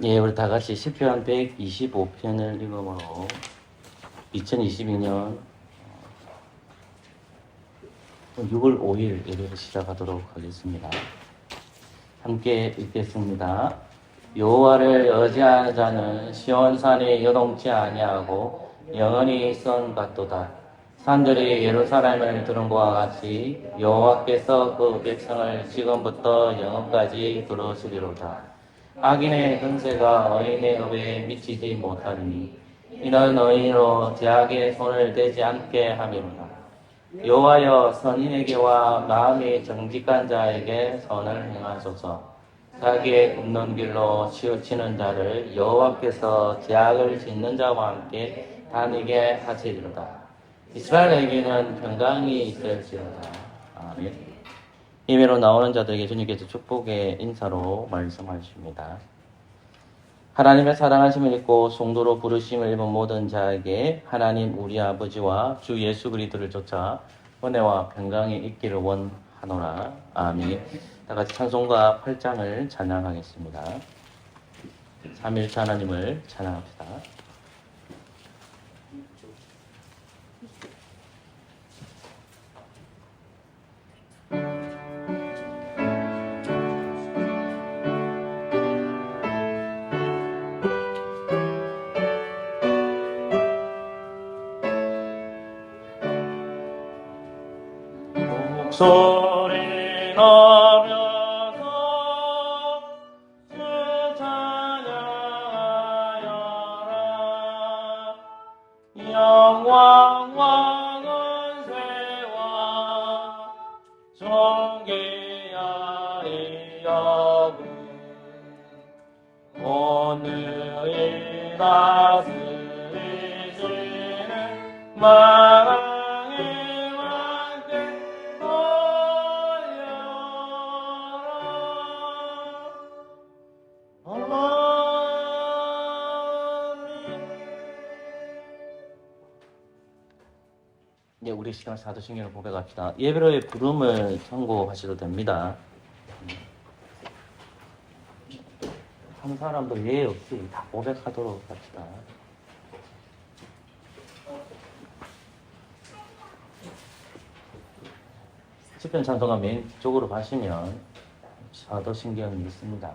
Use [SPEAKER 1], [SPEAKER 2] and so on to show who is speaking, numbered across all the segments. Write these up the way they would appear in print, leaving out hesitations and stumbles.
[SPEAKER 1] 예, 우리 다 같이 시편 125편을 읽어보러 2022년 6월 5일 예배를 시작하도록 하겠습니다. 함께 읽겠습니다. 여호와를 의지하는 자는 시온산이 요동치 아니하고 영원히 선 같도다. 산들이 예루살렘을 두른 것과 같이 여호와께서 그 백성을 지금부터 영원까지 두루시리로다. 악인의 권세가 의인의 업에 미치지 못하리니 이는 의인으로 죄악의 손을 대지 않게 함이로다. 여호와여, 선인에게와 마음이 정직한 자에게 선을 행하소서. 자기의 굽는 길로 치우치는 자를 여호와께서 죄악을 짓는 자와 함께 다니게 하시리로다. 이스라엘에게는 평강이 있을지로다. 아멘. 예배로 나오는 자들에게 주님께서 축복의 인사로 말씀하십니다. 하나님의 사랑하심을 입고 성도로 부르심을 입은 모든 자에게 하나님 우리 아버지와 주 예수 그리스도를 쫓아 은혜와 평강이 있기를 원하노라. 아멘. 다 같이 찬송가 8장을 찬양하겠습니다. 삼일차 하나님을 찬양합시다. 목소리 높여서 주 찬양하여라. 영광과 권세와 존귀와 위엄은 오늘이 다스리시는 만왕의 왕께 네, 우리 시간 사도신경을 고백합시다. 예배로의 부름을 참고하셔도 됩니다. 한 사람도 예외 없이 다 고백하도록 합시다. 시편 찬송가 맨 쪽으로 가시면 사도신경이 있습니다.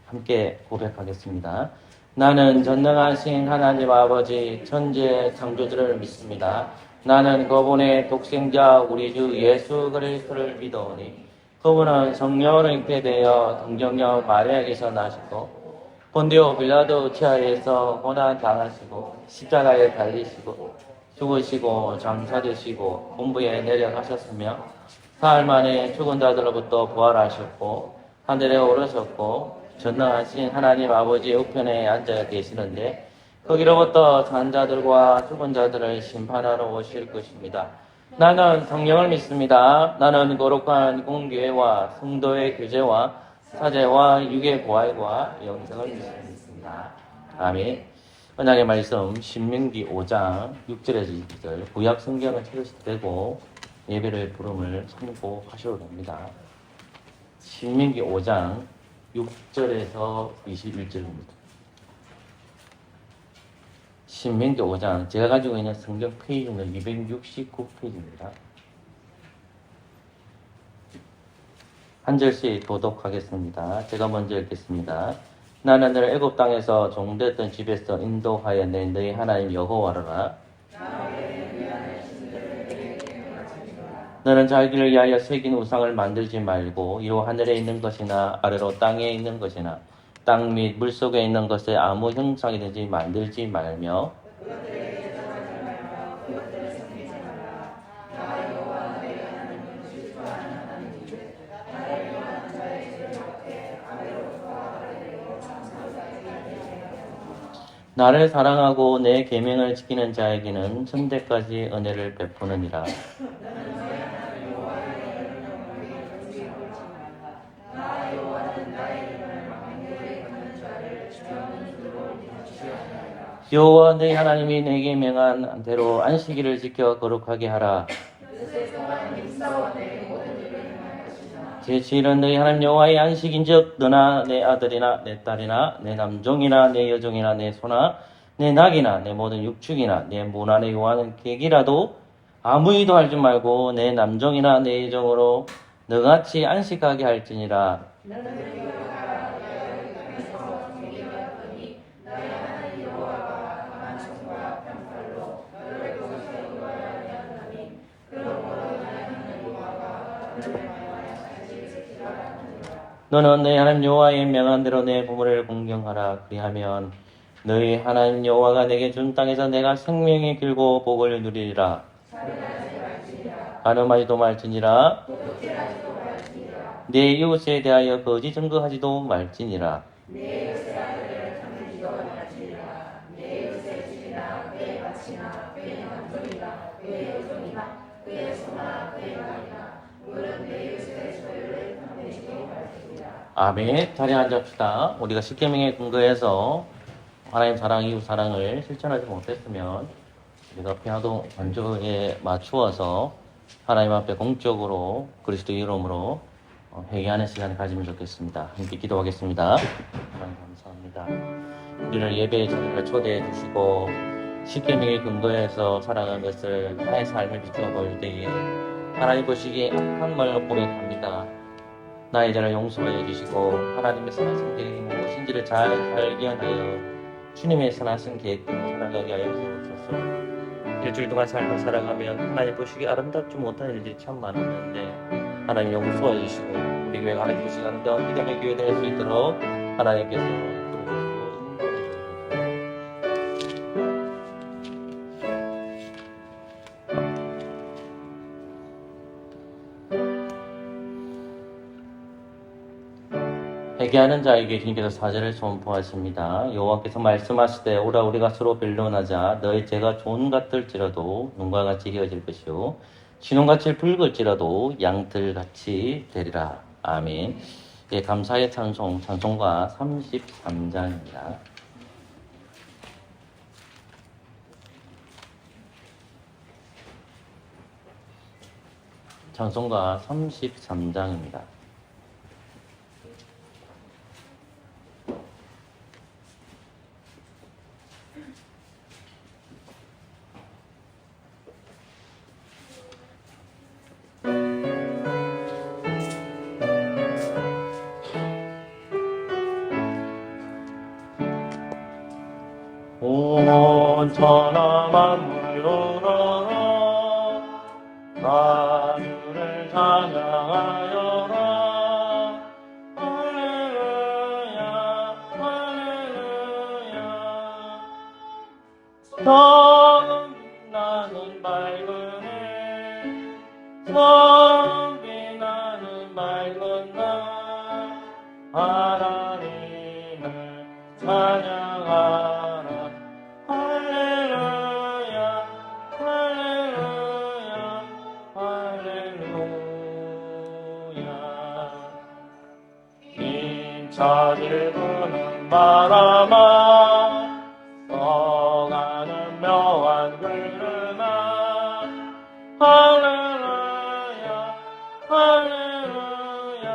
[SPEAKER 1] 함께 고백하겠습니다. 나는 전능하신 하나님 아버지 천지의 창조주를 믿습니다. 나는 그분의 독생자 우리 주 예수 그리스도를 믿어오니 그분은 성령으로 잉태되어 동정녀 마리아에게서 나시고 본디오 빌라도 치하에서 고난 당하시고 십자가에 달리시고 죽으시고 장사되시고 본부에 내려가셨으며 사흘 만에 죽은 자들로부터 부활하셨고 하늘에 오르셨고 전능하신 하나님 아버지 우편에 앉아 계시는데 거기로부터 산 자들과 죽은 자들을 심판하러 오실 것입니다. 나는 성령을 믿습니다. 나는 거룩한 공교회와 성도의 교제와 사제와 육의 부활과 영생을 믿습니다. 아멘. 언약의 말씀 신명기 5장 6절에서 20절 구약 성경을 찾으셔도 되고 예배를 부름을 참고하셔도 됩니다. 신명기 5장 6절에서 21절입니다. 신명기 5장 제가 가지고 있는 성경 페이지는 269페이지입니다. 한 절씩 도독하겠습니다. 제가 먼저 읽겠습니다. 나는 너를 애굽 땅에서 종되었던 집에서 인도하여 낸 너희 하나님 여호와라. 너는 자기를 위하여 새긴 우상을 만들지 말고 이로 하늘에 있는 것이나 아래로 땅에 있는 것이나 땅 및 물속에 있는 것에 아무 형상이든지 만들지 말며 나를 사랑하고 내 계명을 지키는 자에게는 천대까지 은혜를 베푸느니라. 여호와 너희 하나님이 내게 명한 대로 안식일을 지켜 거룩하게 하라. 제7일은 너희 하나님 여호와의 안식인즉 너나 내 아들이나 내 딸이나 내 남종이나 내 여종이나 내 소나 내 낙이나 내 모든 육축이나 내 문안에 요하는 객이라도 아무 일도 하지 말고 내 남종이나 내 여종으로 너같이 안식하게 할지니라. 너는 너희 하나님 여호와의 명한 대로 내 부모를 공경하라. 그리하면 너희 하나님 여호와가 내게 준 땅에서 내가 생명이 길고 복을 누리리라. 간음하지도 말지니라. 내 이웃에 대하여 거짓 증거하지도 말지니라. 아멘. 자리에 앉읍시다. 우리가 십계명에 근거해서 하나님 사랑, 이웃 사랑을 실천하지 못했으면 우리가 피아도 반주에 맞추어서 하나님 앞에 공적으로 그리스도 이름으로 회개하는 시간을 가지면 좋겠습니다. 함께 기도하겠습니다. 하나님 감사합니다. 우리를 예배의 자리를 초대해 주시고 십계명에 근거해서 살아가는 것을 나의 삶을 비추어 보일 때에 하나님 보시기에 악한 말로 고백합니다. 나의 죄를 용서해 주시고 하나님의 선하신 계획이 무엇인지를 잘 발견하여 주님의 선하신 계획대로 살아가게 하여 주옵소서. 일주일 동안 삶을 살아가면 하나님 보시기에 아름답지 못한 일들이 참 많았는데 하나님 용서해 주시고 우리 교회가 하나님 보시기에 아름다운 믿음의 교회 될 수 있도록 하나님께서 도우시고 인도해 주옵소서. 회개하는 자에게 주님께서 사죄를 선포하십니다. 여호와께서 말씀하시되 오라 우리가 서로 변론하자. 너희 죄가 종 같을지라도 눈과 같이 헤어질 것이요 진홍같이 붉을지라도 양털같이 되리라. 아멘. 예, 감사의 찬송가 33장입니다. 찬송가 33장입니다. 온 천하 만물 우러러 나 주를 찬양하여라. 할렐루야 할렐루야. 처음 빛나는 밝은 해 처음 빛나는 밝은 날 하나님을 찬양하라. 자질 부는 바람아 떠가는 묘한 구름아 할렐루야 할렐루야.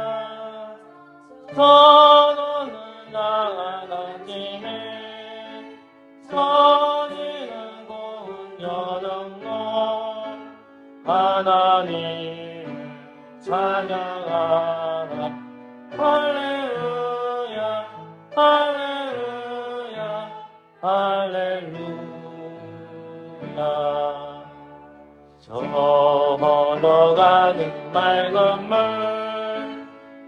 [SPEAKER 1] 선언은 나아가지네 선이는 고운 여정널 하나님을 찬양하라. 할렐루야 할렐루야 할렐루야. 저 흘러가는 맑은 물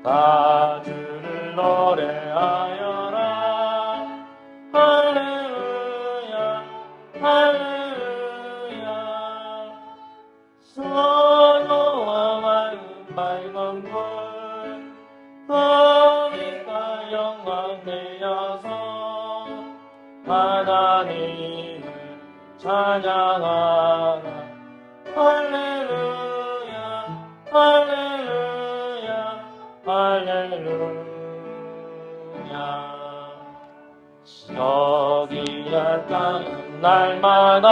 [SPEAKER 1] 다 주를 노래하여라. 할렐루야 할렐루야. 선호와 맑은 물 너희가 영광 되어서 하나님을 찬양하라. 할렐루야 할렐루야 할렐루야. 저기야 땅은 날마다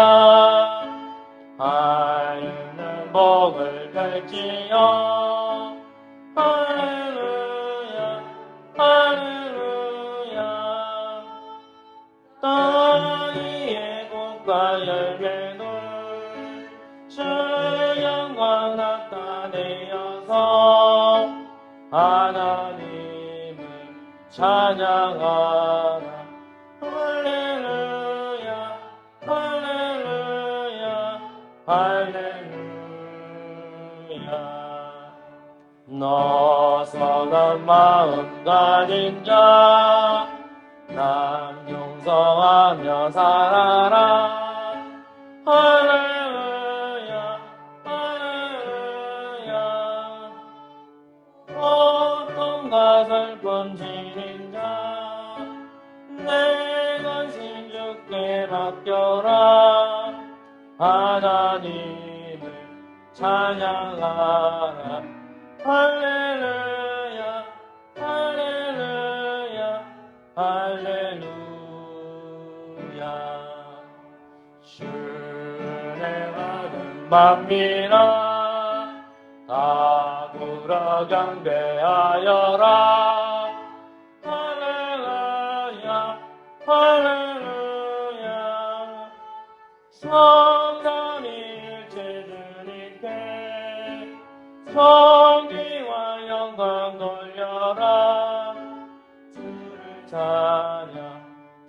[SPEAKER 1] 하늘은 복을 펼치어 할렐루야 찬양하라. 할렐루야 할렐루야 할렐루야. 너 선한 마음 가진 자 난 용서하며 살아라. 할렐루야 할렐루야. 고통과 슬픔 지닌 자 내 관심 주께 맡겨라. 하나님을 찬양하라. 할렐루야 할렐루야 할렐루야. 주의 받은 만민아 다 불어 경배하여라. 할렐루야 할렐루야. 성삼위 일체 주님께 성기와 영광 돌려라. 주를 찬양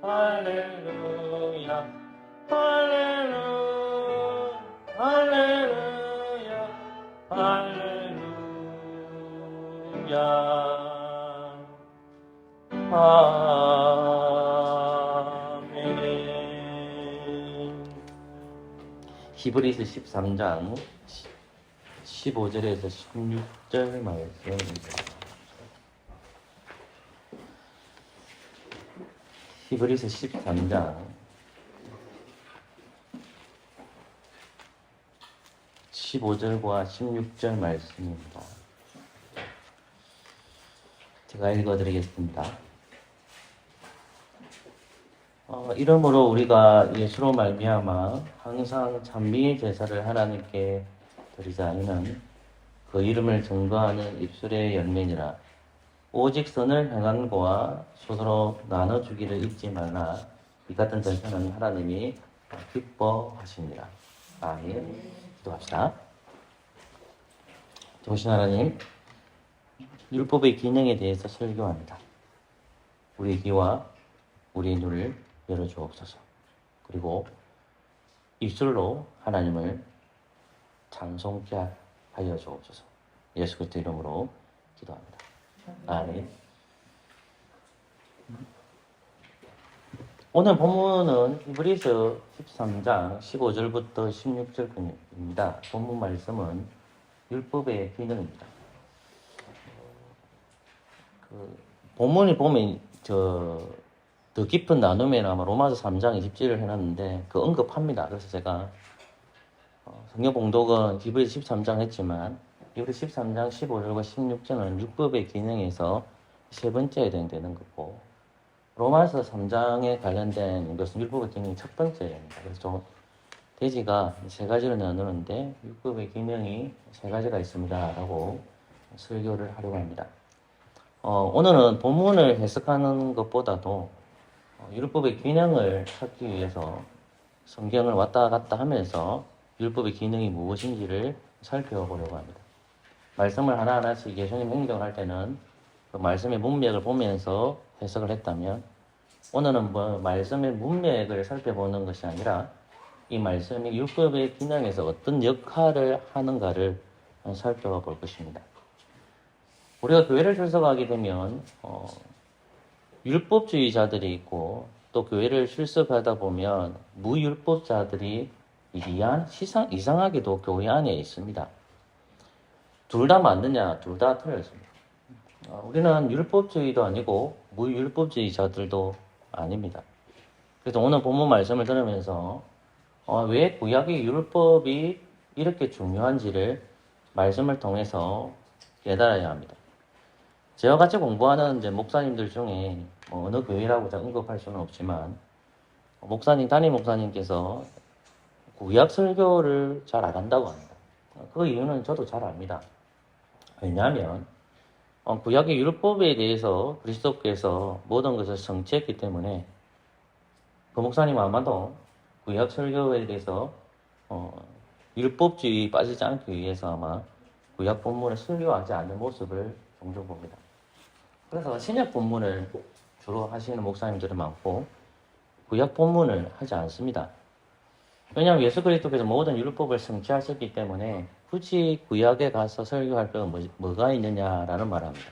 [SPEAKER 1] 할렐루야 할렐루야 할렐루야 할렐루야. 아멘. 히브리서 13장 15절에서 16절 말씀입니다. 히브리서 13장 15절과 16절 말씀입니다. 제가 읽어드리겠습니다. 이러므로 우리가 예수로 말미암아 항상 찬미의 제사를 하나님께 드리자. 이는 그 이름을 증거하는 입술의 열매니라. 오직 선을 행하는 거와 서로 나눠주기를 잊지 말라. 이 같은 절차는 하나님이 기뻐하십니다. 아멘. 기도합시다. 좋으신 하나님, 율법의 기능에 대해서 설교합니다. 우리의 귀와 우리의 눈을 열어주옵소서. 그리고 입술로 하나님을 찬송케 하여 주옵소서. 예수 그리스도 이름으로 기도합니다. 아멘. 오늘 본문은 히브리서 13장 15절부터 16절입니다. 본문 말씀은 율법의 기능입니다. 본문을 보면 더 깊은 나눔에는 아마 로마서 3장 20절을 해놨는데 그 언급합니다. 그래서 제가 성경 봉독은 히브리서 13장 했지만 히브리서 13장 15절과 16절은 율법의 기능에서 세 번째에 해당되는 거고, 로마서 3장에 관련된 것은 율법의 기능이 첫 번째입니다. 그래서 대지가 세 가지로 나누는데 율법의 기능이 세 가지가 있습니다 라고 설교를 하려고 합니다. 오늘은 본문을 해석하는 것보다도 율법의 기능을 찾기 위해서 성경을 왔다 갔다 하면서 율법의 기능이 무엇인지를 살펴보려고 합니다. 말씀을 하나하나씩 예수님 행동을 할 때는 그 말씀의 문맥을 보면서 해석을 했다면, 오늘은 말씀의 문맥을 살펴보는 것이 아니라 이 말씀이 율법의 기능에서 어떤 역할을 하는가를 살펴볼 것입니다. 우리가 교회를 출석하게 되면 율법주의자들이 있고, 또 교회를 출석하다 보면 무율법자들이 이상하게도 교회 안에 있습니다. 둘 다 맞느냐? 둘 다 틀렸습니다. 우리는 율법주의도 아니고 무율법주의자들도 아닙니다. 그래서 오늘 본문 말씀을 들으면서 왜 구약의 율법이 이렇게 중요한지를 말씀을 통해서 깨달아야 합니다. 저와 같이 공부하는 목사님들 중에 어느 교회라고 제가 언급할 수는 없지만, 담임 목사님께서 구약 설교를 잘 안 한다고 합니다. 그 이유는 저도 잘 압니다. 왜냐하면 구약의 율법에 대해서 그리스도께서 모든 것을 성취했기 때문에 그 목사님 아마도 구약 설교에 대해서 율법주의에 빠지지 않기 위해서 아마 구약 본문을 설교하지 않는 모습을 종종 봅니다. 그래서 신약 본문을 주로 하시는 목사님들이 많고 구약 본문을 하지 않습니다. 왜냐하면 예수 그리스도께서 모든 율법을 성취하셨기 때문에 굳이 구약에 가서 설교할 필요가 뭐가 있느냐라는 말합니다.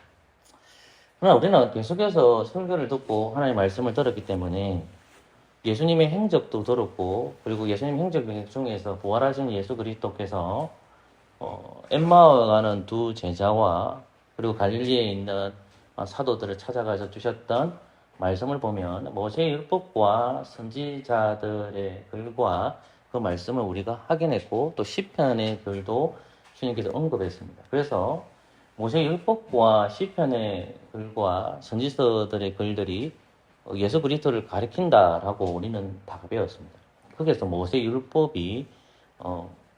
[SPEAKER 1] 그러나 우리는 계속해서 설교를 듣고 하나님의 말씀을 들었기 때문에 예수님의 행적도 들었고, 그리고 예수님 행적 중에서 부활하신 예수 그리스도께서 엠마오에 가는 두 제자와 그리고 갈릴리에 있는 사도들을 찾아가서 주셨던 말씀을 보면 모세의 율법과 선지자들의 글과 그 말씀을 우리가 확인했고, 또 시편의 글도 주님께서 언급했습니다. 그래서 모세의 율법과 시편의 글과 선지서들의 글들이 예수 그리스도를 가리킨다라고 우리는 다 배웠습니다. 거기에서 모세의 율법이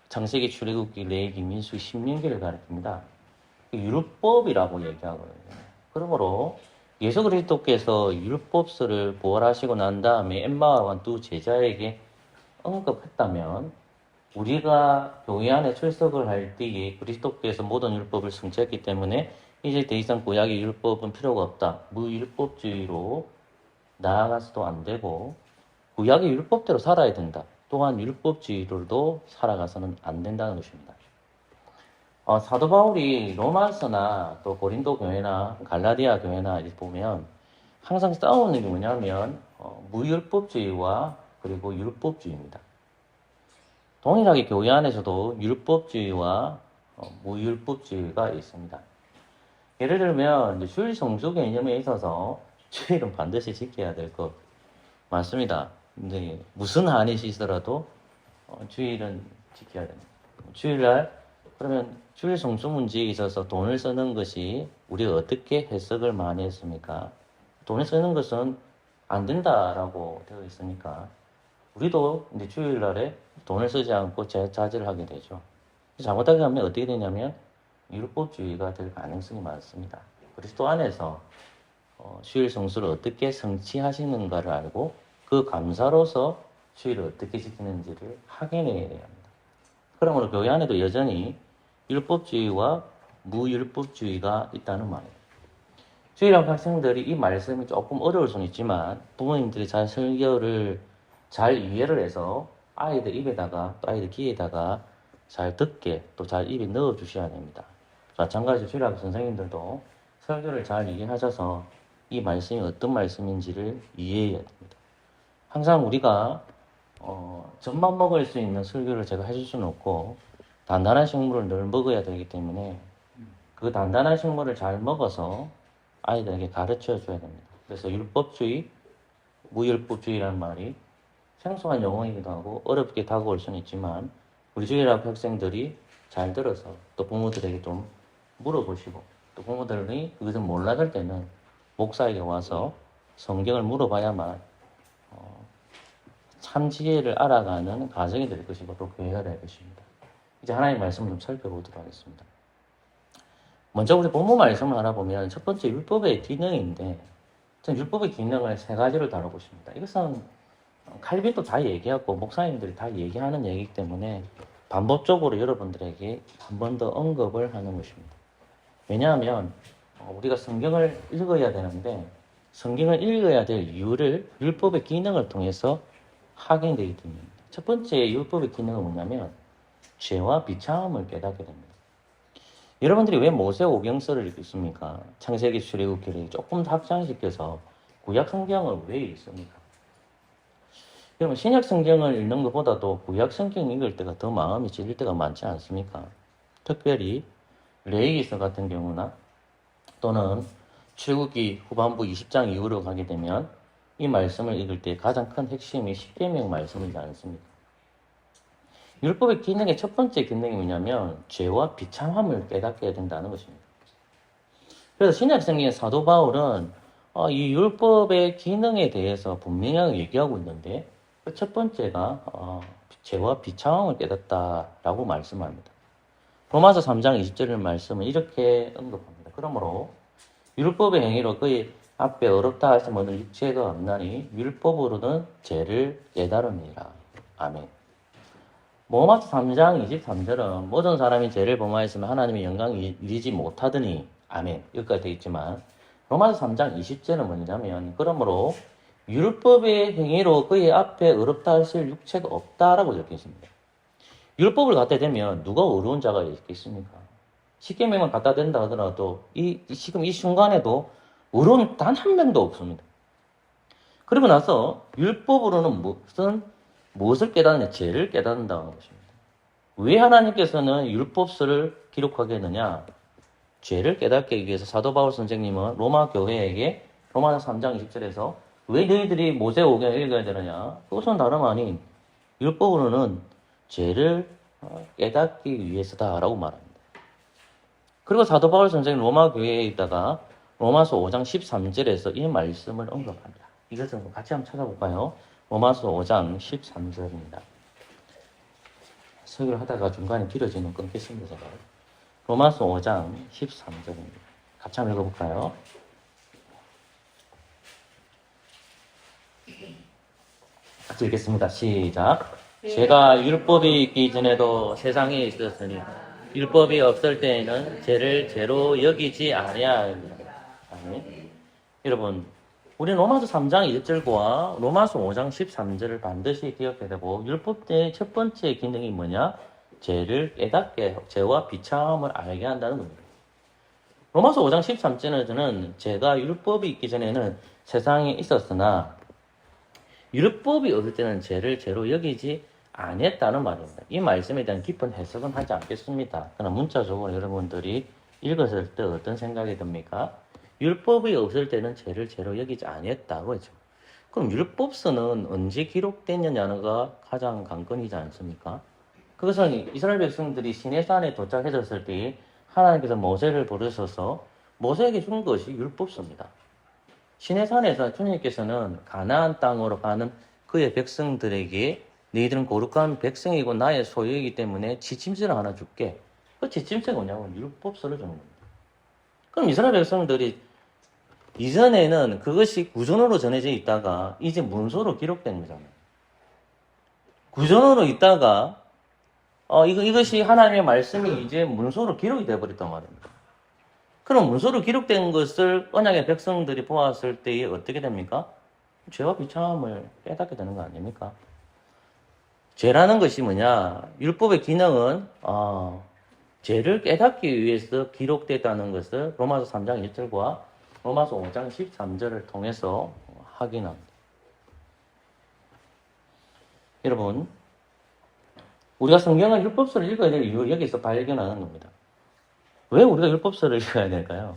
[SPEAKER 1] 창세기, 출애굽기, 레위기, 민수기, 신명기를 가리킵니다. 율법이라고 얘기하거든요. 그러므로 예수 그리스도께서 율법서를 부활하시고 난 다음에 엠마오와 두 제자에게 언급했다면 우리가 교회 안에 출석을 할 때에 그리스도께서 모든 율법을 성취했기 때문에 이제 더 이상 구약의 율법은 필요가 없다. 무율법주의로 나아가서도 안 되고 구약의 율법대로 살아야 된다. 또한 율법주의로도 살아가서는 안 된다는 것입니다. 사도 바울이 로마서나 또 고린도 교회나 갈라디아 교회나 보면 항상 싸우는 게 뭐냐면 무율법주의와 그리고 율법주의입니다. 동일하게 교회 안에서도 율법주의와 무율법주의가 있습니다. 예를 들면 이제 주일 성수 개념에 있어서 주일은 반드시 지켜야 될 것 맞습니다. 근데 무슨 한이 있더라도 주일은 지켜야 됩니다. 주일날 그러면 주일 성수 문제에 있어서 돈을 쓰는 것이 우리가 어떻게 해석을 많이 했습니까? 돈을 쓰는 것은 안 된다라고 되어 있으니까 우리도 이제 주일날에 돈을 쓰지 않고 자제를 하게 되죠. 잘못하게 하면 어떻게 되냐면 율법주의가 될 가능성이 많습니다. 그리스도 안에서 주일 성수를 어떻게 성취하시는가를 알고 그 감사로서 주일을 어떻게 지키는지를 확인해야 합니다. 그러므로 교회 안에도 여전히 율법주의와 무율법주의가 있다는 말이에요. 주일학 학생들이 이 말씀이 조금 어려울 수는 있지만 부모님들이 잘 설교를 잘 이해를 해서 아이들 입에다가 또 아이들 귀에다가 잘 듣게 또 잘 입에 넣어 주셔야 됩니다. 마찬가지로 주일학 선생님들도 설교를 잘 이해하셔서 이 말씀이 어떤 말씀인지를 이해해야 됩니다. 항상 우리가 젖만 먹을 수 있는 설교를 제가 해줄 수는 없고 단단한 식물을 늘 먹어야 되기 때문에 그 단단한 식물을 잘 먹어서 아이들에게 가르쳐 줘야 됩니다. 그래서 율법주의, 무율법주의라는 말이 생소한 용어이기도 하고 어렵게 다가올 수는 있지만 우리 주일학 학생들이 잘 들어서 또 부모들에게 좀 물어보시고 또 부모들이 그것을 몰라할 때는 목사에게 와서 성경을 물어봐야만 참 지혜를 알아가는 가정이 될 것이고 또 교회가 될 것입니다. 이제 하나님의 말씀을 좀 살펴보도록 하겠습니다. 먼저 우리 본문 말씀을 알아보면 첫 번째 율법의 기능인데 저는 율법의 기능을 세 가지로 다루고 있습니다. 이것은 칼빈도 다 얘기하고 목사님들이 다 얘기하는 얘기이기 때문에 반복적으로 여러분들에게 한 번 더 언급을 하는 것입니다. 왜냐하면 우리가 성경을 읽어야 되는데 성경을 읽어야 될 이유를 율법의 기능을 통해서 확인되기 때문입니다. 첫 번째 율법의 기능은 뭐냐면 죄와 비참함을 깨닫게 됩니다. 여러분들이 왜 모세 오경서를 읽습니까? 창세기, 출애굽기를 조금 더 확장시켜서 구약 성경을 왜 읽습니까? 여러분 신약 성경을 읽는 것보다도 구약 성경 읽을 때가 더 마음이 찔릴 때가 많지 않습니까? 특별히 레위기서 같은 경우나 또는 출애굽기 후반부 20장 이후로 가게 되면 이 말씀을 읽을 때 가장 큰 핵심이 십계명 말씀이지 않습니까? 율법의 기능의 첫 번째 기능이 뭐냐면 죄와 비참함을 깨닫게 해야 된다는 것입니다. 그래서 신약 성경의 사도 바울은 이 율법의 기능에 대해서 분명하게 얘기하고 있는데 그 첫 번째가 죄와 비참함을 깨닫다라고 말씀합니다. 로마서 3장 20절 말씀은 이렇게 언급합니다. 그러므로 율법의 행위로 그의 앞에 어렵다 하시면 오늘 육체가 없나니 율법으로는 죄를 깨달으니라. 아멘. 로마서 3장 23절은 모든 사람이 죄를 범하였으면 하나님의 영광을 이루지 못하더니 아멘. 여기까지 되어 있지만 로마서 3장 20절은 뭐냐면 그러므로 율법의 행위로 그의 앞에 어렵다 하실 육체가 없다라고 적혀 있습니다. 율법을 갖다 대면 누가 어려운 자가 있겠습니까? 십계명만 갖다 댄다 하더라도 지금 이 순간에도 어려운 단 한 명도 없습니다. 그리고 나서 율법으로는 무엇을 깨닫느냐? 죄를 깨닫는다는 것입니다. 왜 하나님께서는 율법서를 기록하게 했느냐? 죄를 깨닫기 위해서 사도 바울 선생님은 로마 교회에게 로마서 3장 20절에서 왜 너희들이 모세오경을 읽어야 되느냐? 그것은 다름 아닌 율법으로는 죄를 깨닫기 위해서다라고 말합니다. 그리고 사도 바울 선생님 로마 교회에 있다가 로마서 5장 13절에서 이 말씀을 언급합니다. 이것을 같이 한번 찾아볼까요? 로마서 5장 13절입니다. 설교를 하다가 중간에 길어지면 끊겠습니다. 제가. 로마서 5장 13절입니다. 같이 한번 읽어볼까요? 같이 읽겠습니다. 시작. 제가 율법이 있기 전에도 세상에 있었으니 율법이 없을 때에는 죄를 죄로 여기지 아니하였느니라. 아멘. 여러분, 우리 로마서 3장 1절과 로마서 5장 13절을 반드시 기억해야 되고 율법의 첫 번째 기능이 뭐냐? 죄를 깨닫게, 죄와 비참함을 알게 한다는 겁니다. 로마서 5장 13절에는 죄가 율법이 있기 전에는 세상에 있었으나 율법이 없을 때는 죄를 죄로 여기지 아니했다는 말입니다. 이 말씀에 대한 깊은 해석은 하지 않겠습니다. 그러나 문자적으로 여러분들이 읽었을 때 어떤 생각이 듭니까? 율법이 없을 때는 죄를 죄로 여기지 아니했다고 했죠. 그럼 율법서는 언제 기록됐느냐가 가장 관건이지 않습니까? 그것은 이스라엘 백성들이 시내산에 도착했을 때 하나님께서 모세를 부르셔서 모세에게 준 것이 율법서입니다. 시내산에서 주님께서는 가나안 땅으로 가는 그의 백성들에게 너희들은 거룩한 백성이고 나의 소유이기 때문에 지침서를 하나 줄게. 그 지침서가 뭐냐면 율법서를 주는 겁니다. 그럼 이스라엘 백성들이 이전에는 그것이 구전으로 전해져 있다가 이제 문서로 기록된 거잖아요. 구전으로 있다가 이것이 하나님의 말씀이 이제 문서로 기록이 되어버렸단 말입니다. 그럼 문서로 기록된 것을 언약의 백성들이 보았을 때에 어떻게 됩니까? 죄와 비참함을 깨닫게 되는 거 아닙니까? 죄라는 것이 뭐냐? 율법의 기능은 죄를 깨닫기 위해서 기록됐다는 것을 로마서 3장 1절과 로마서 5장 13절을 통해서 확인합니다. 여러분, 우리가 성경을 율법서를 읽어야 될 이유를 여기서 발견하는 겁니다. 왜 우리가 율법서를 읽어야 될까요?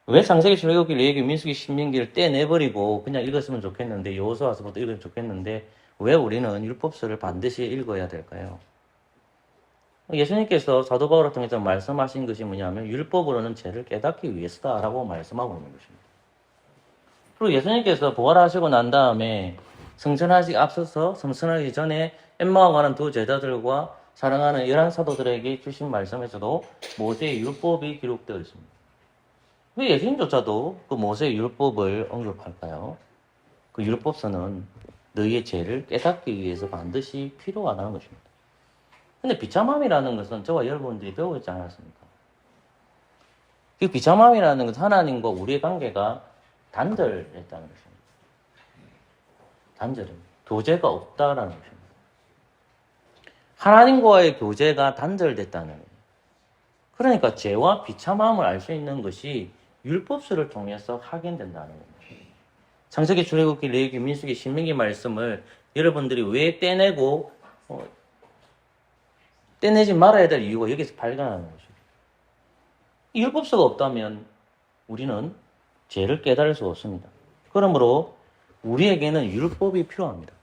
[SPEAKER 1] 왜 창세기, 출애굽기, 레위기, 민수기, 신명기를 떼내버리고 그냥 읽었으면 좋겠는데 여호수아서부터 읽으면 좋겠는데 왜 우리는 율법서를 반드시 읽어야 될까요? 예수님께서 사도 바울을 통해서 말씀하신 것이 뭐냐면 율법으로는 죄를 깨닫기 위해서다라고 말씀하고 있는 것입니다. 그리고 예수님께서 부활하시고 난 다음에 승천하시기 앞서서 승천하기 전에 엠마오 가는 두 제자들과 사랑하는 11사도들에게 주신 말씀에서도 모세의 율법이 기록되어 있습니다. 왜 예수님조차도 그 모세의 율법을 언급할까요? 그 율법서는 너희의 죄를 깨닫기 위해서 반드시 필요하다는 것입니다. 근데 비참함이라는 것은 저와 여러분들이 배우지 않았습니까? 그 비참함이라는 것은 하나님과 우리의 관계가 단절했다는 것입니다. 단절입니다. 교제가 없다라는 것입니다. 하나님과의 교제가 단절됐다는 거예요. 그러니까 죄와 비참함을 알 수 있는 것이 율법서를 통해서 확인된다는 겁니다. 창세기, 출애굽기, 레위기, 민수기, 신명기 말씀을 여러분들이 왜 떼내지 말아야 될 이유가 여기서 발견하는 것입니다. 이 율법서가 없다면 우리는 죄를 깨달을 수 없습니다. 그러므로 우리에게는 율법이 필요합니다.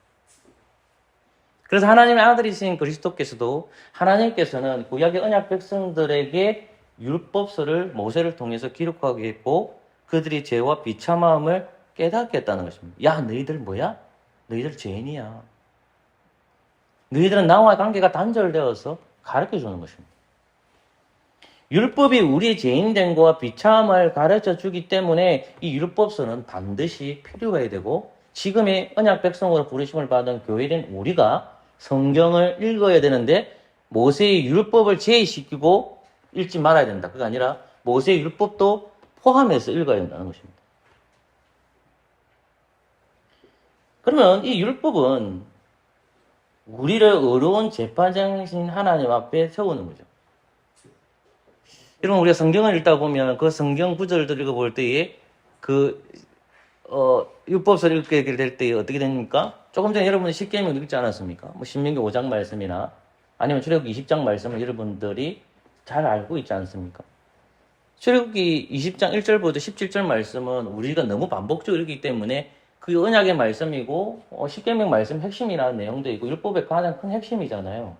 [SPEAKER 1] 그래서 하나님의 아들이신 그리스도께서도 하나님께서는 구약의 언약 백성들에게 율법서를 모세를 통해서 기록하게 했고 그들이 죄와 비참함을 깨닫게 했다는 것입니다. 야, 너희들 뭐야? 너희들 죄인이야. 너희들은 나와의 관계가 단절되어서 가르쳐주는 것입니다. 율법이 우리의 죄인됨과 비참함을 가르쳐주기 때문에 이 율법서는 반드시 필요해야 되고 지금의 언약 백성으로 부르심을 받은 교회된 우리가 성경을 읽어야 되는데 모세의 율법을 제의시키고 읽지 말아야 된다. 그게 아니라 모세의 율법도 포함해서 읽어야 된다는 것입니다. 그러면 이 율법은 우리를 의로운 재판장이신 하나님 앞에 세우는 거죠. 여러분, 우리가 성경을 읽다 보면 그 성경 구절들 읽어볼 때에 율법서를 읽게 될 때 어떻게 됩니까? 조금 전에 여러분이 십계명 읽지 않았습니까? 뭐 신명기 5장 말씀이나 아니면 출애굽기 20장 말씀을 여러분들이 잘 알고 있지 않습니까? 출애굽기 20장 1절부터 17절 말씀은 우리가 너무 반복적으로 읽기 때문에 그 언약의 말씀이고 십계명 말씀 핵심이라는 내용도 있고 율법의 가장 큰 핵심이잖아요.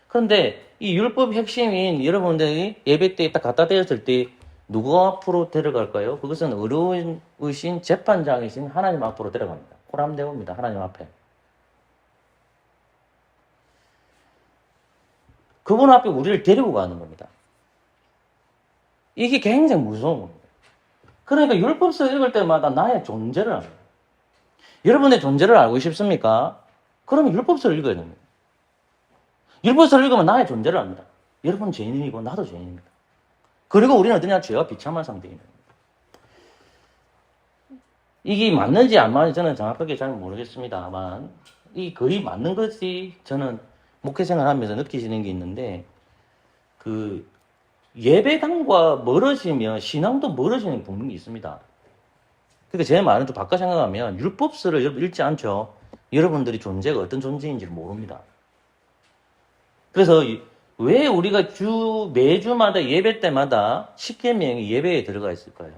[SPEAKER 1] 그런데 이 율법 핵심인 여러분들이 예배 때 딱 갖다 대었을 때 누구 앞으로 데려갈까요? 그것은 의로우신 재판장이신 하나님 앞으로 데려갑니다. 호람대오입니다. 하나님 앞에. 그분 앞에 우리를 데리고 가는 겁니다. 이게 굉장히 무서운 겁니다. 그러니까 율법서 읽을 때마다 나의 존재를 압니다. 여러분의 존재를 알고 싶습니까? 그러면 율법서를 읽어야 됩니다. 율법서를 읽으면 나의 존재를 압니다. 여러분은 죄인이고 나도 죄인입니다. 그리고 우리는 어떠냐? 죄와 비참한 상태입니다. 이게 맞는지 안 맞는지 저는 정확하게 잘 모르겠습니다만 이 거의 맞는 것이 저는 목회 생활하면서 느끼시는 게 있는데 그 예배당과 멀어지면 신앙도 멀어지는 부분이 있습니다. 그러니까 제 말은 좀 바꿔 생각하면 율법서를 여러분 읽지 않죠. 여러분들이 존재가 어떤 존재인지 모릅니다. 그래서 왜 우리가 매주마다 예배 때마다 십계명이 예배에 들어가 있을까요?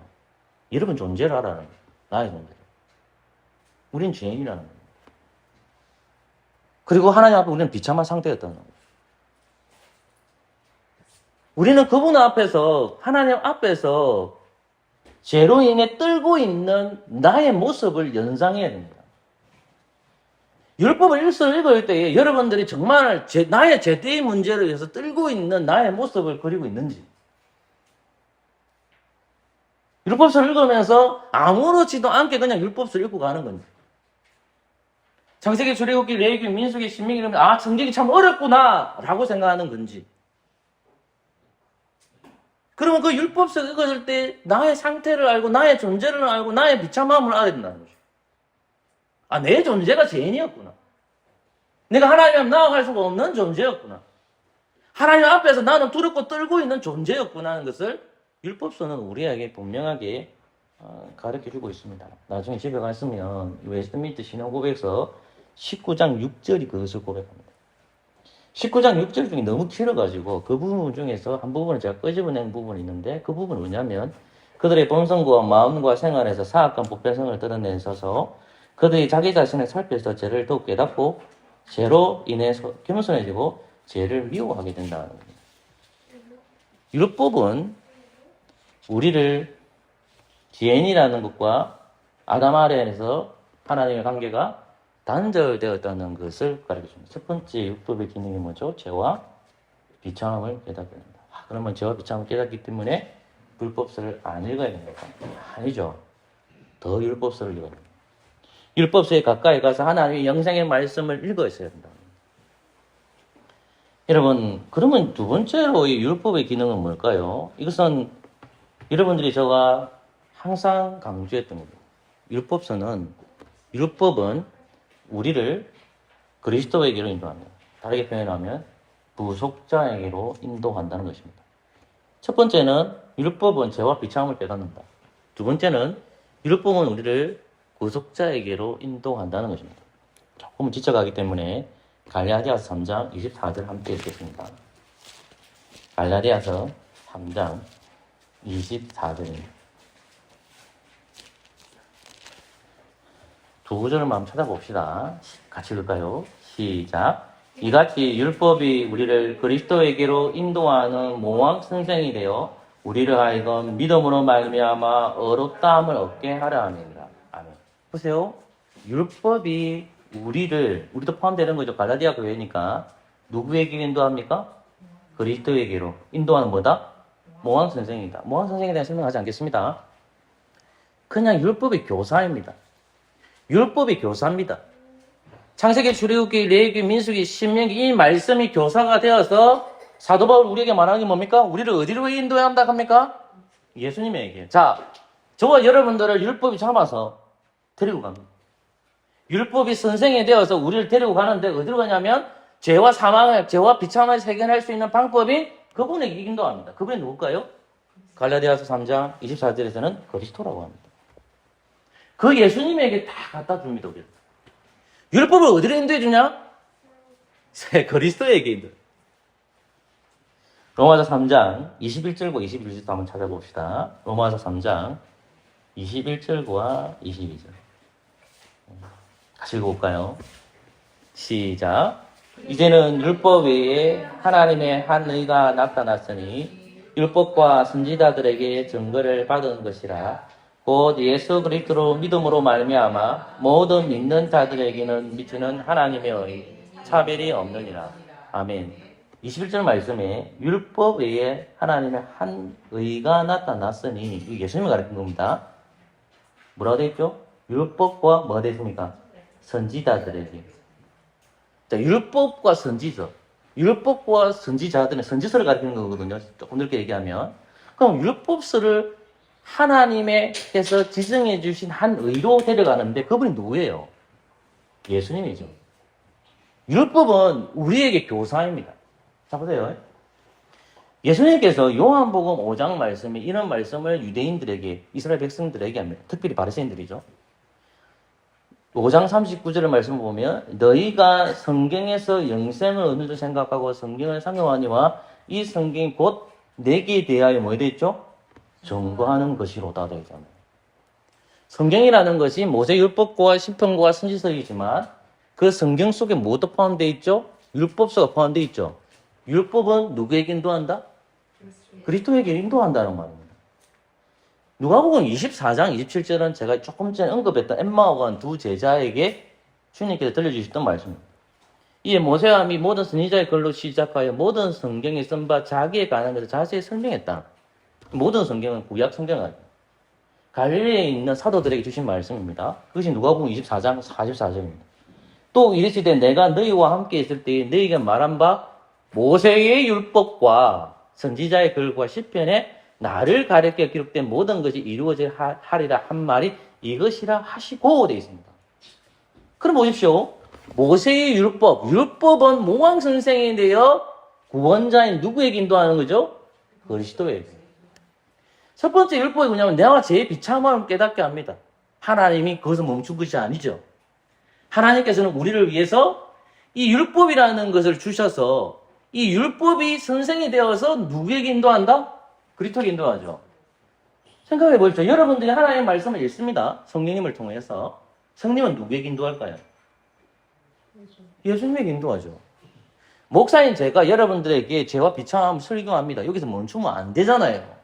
[SPEAKER 1] 여러분 존재를 알아라는 거예요. 나의 존재. 우린 죄인이라는 거예요. 그리고 하나님 앞에 우리는 비참한 상태였다는 거예요. 우리는 그분 앞에서 하나님 앞에서 죄로 인해 떨고 있는 나의 모습을 연상해야 됩니다. 율법을 읽을 때에 여러분들이 정말 나의 죄대의 문제를 위해서 떨고 있는 나의 모습을 그리고 있는지, 율법서를 읽으면서 아무렇지도 않게 그냥 율법서를 읽고 가는 건지, 창세기, 출애굽기, 레위기, 민수기, 신명기 이러면 성경이 참 어렵구나 라고 생각하는 건지, 그러면 그 율법서 읽었을 때 나의 상태를 알고 나의 존재를 알고 나의 비참함을 알아야 된다는 거죠. 내 존재가 죄인이었구나. 내가 하나님 앞에 나아갈 수가 없는 존재였구나. 하나님 앞에서 나는 두렵고 떨고 있는 존재였구나 하는 것을 율법서는 우리에게 분명하게 가르쳐주고 있습니다. 나중에 집에 갔으면 웨스트민트 신앙고백서 19장 6절이 그것을 고백합니다. 19장 6절 중에 너무 길어가지고 그 부분 중에서 한 부분을 제가 끄집어낸 부분이 있는데 그 부분은 뭐냐면 그들의 본성과 마음과 생활에서 사악한 보편성을 드러내셔서 그들이 자기 자신을 살펴서 죄를 더욱 깨닫고 죄로 인해서 겸손해지고 죄를 미워하게 된다는 겁니다. 율법은 우리를 죄인이라는 것과 아담 아래에서 하나님의 관계가 단절되었다는 것을 가르쳐줍니다. 첫 번째 율법의 기능이 뭐죠? 죄와 비참함을 깨닫게 된다. 그러면 죄와 비참함을 깨닫기 때문에 율법서를 안 읽어야 됩니까? 아니죠. 더 율법서를 읽어야 됩니다. 율법서에 가까이 가서 하나님의 영생의 말씀을 읽어야 된다. 여러분, 그러면 두 번째로 이 율법의 기능은 뭘까요? 이것은 여러분들이 제가 항상 강조했던 겁니다. 율법은 우리를 그리스도에게로 인도합니다. 다르게 표현하면 부속자에게로 인도한다는 것입니다. 첫 번째는 율법은 죄와 비참함을 깨닫는다. 두 번째는 율법은 우리를 구속자에게로 인도한다는 것입니다. 조금 지쳐가기 때문에 갈라디아서 3장 24절 함께 읽겠습니다. 갈라디아서 3장 24절입니다. 두 구절만 한번 찾아봅시다. 같이 읽을까요? 시작. 이같이 율법이 우리를 그리스도에게로 인도하는 모황 선생이 되어 우리를 하여금 믿음으로 말미암아 의롭다함을 얻게 하려 함이니라. 아멘. 보세요. 율법이 우리도 포함되는 거죠. 갈라디아 교회니까 누구에게 인도합니까? 그리스도에게로 인도하는 뭐다? 모황 선생이다. 모황 선생에 대한 설명하지 않겠습니다. 그냥 율법의 교사입니다. 율법이 교사입니다. 창세기, 출애굽기, 레위기, 민수기, 신명기 이 말씀이 교사가 되어서 사도 바울 우리에게 말하는 게 뭡니까? 우리를 어디로 인도해야 한다 합니까? 예수님에게. 자, 저와 여러분들을 율법이 잡아서 데리고 갑니다. 율법이 선생이 되어서 우리를 데리고 가는데 어디로 가냐면 죄와 사망을, 죄와 비참을 해결할 수 있는 방법이 그분에게 인도합니다. 그분이 누굴까요? 갈라디아서 3장 24절에서는 그리스도라고 합니다. 그 예수님에게 다 갖다 줍니다. 우리를. 율법을 어디로 인도해 주냐? 그리스도에게 인도해. 로마서 3장 21절과 22절 한번 찾아봅시다. 로마서 3장 21절과 22절. 같이 읽어볼까요? 시작. 이제는 율법 외에 하나님의 한 의가 나타났으니 율법과 선지자들에게 증거를 받은 것이라. 곧 예수 그리스도로 믿음으로 말미암아 모든 믿는 자들에게는 미치는 하나님의 의, 차별이 없느니라. 아멘. 21절 말씀에 율법 외에 하나님의 한 의가 나타났으니 예수님이 가르친 겁니다. 뭐라고 되어 있죠? 율법과 뭐가 되어 있습니까? 선지자들에게. 자, 율법과 선지서. 율법과 선지자들은 선지서를 가르치는 거거든요. 조금 넓게 얘기하면. 그럼 율법서를 하나님께서 지정해 주신 한 의로 데려가는데 그분이 누구예요? 예수님이죠. 율법은 우리에게 교사입니다. 자, 보세요. 예수님께서 요한복음 5장 말씀에 이런 말씀을 유대인들에게, 이스라엘 백성들에게 합니다. 특별히 바리새인들이죠. 5장 39절의 말씀을 보면 너희가 성경에서 영생을 어느 정도 생각하고 성경을 상용하니와 이 성경이 곧 내게 대하여 뭐 되어 있죠? 증거하는 것이로다 되어 있잖아요. 성경이라는 것이 모세율법과 시편과 선지서이지만 그 성경 속에 뭐도 포함되어 있죠? 율법서가 포함되어 있죠. 율법은 누구에게 인도한다? 그리스도에게 인도한다는 말입니다. 누가복음 24장 27절은 제가 조금 전에 언급했던 엠마오가 간 두 제자에게 주님께서 들려주셨던 말씀입니다. 이에 모세와 및 모든 선지자의 글로 시작하여 모든 성경에 쓴 바 자기에 관한 것을 자세히 설명했다. 모든 성경은 구약 성경은 갈릴리에 있는 사도들에게 주신 말씀입니다. 그것이 누가복음 24장 44절입니다. 또 이르시되 내가 너희와 함께 있을 때에 너희에게 말한 바 모세의 율법과 선지자의 글과 시편에 나를 가르쳐 기록된 모든 것이 이루어질 하리라 한 말이 이것이라 하시고 되어 있습니다. 그럼 보십시오. 모세의 율법은 모왕 선생이 되어 구원자인 누구에게 인도하는 거죠? 그리스도에게. 첫 번째 율법이 뭐냐면 내가 제 비참함을 깨닫게 합니다. 하나님이 거기서 멈춘 것이 아니죠. 하나님께서는 우리를 위해서 이 율법이라는 것을 주셔서 이 율법이 선생이 되어서 누구에게 인도한다? 그리스도에게 인도하죠. 생각해 보십시오. 여러분들이 하나님의 말씀을 읽습니다. 성령님을 통해서. 성령은 누구에게 인도할까요? 예수님에게 인도하죠. 목사인 제가 여러분들에게 죄와 비참함을 설교합니다. 여기서 멈추면 안 되잖아요.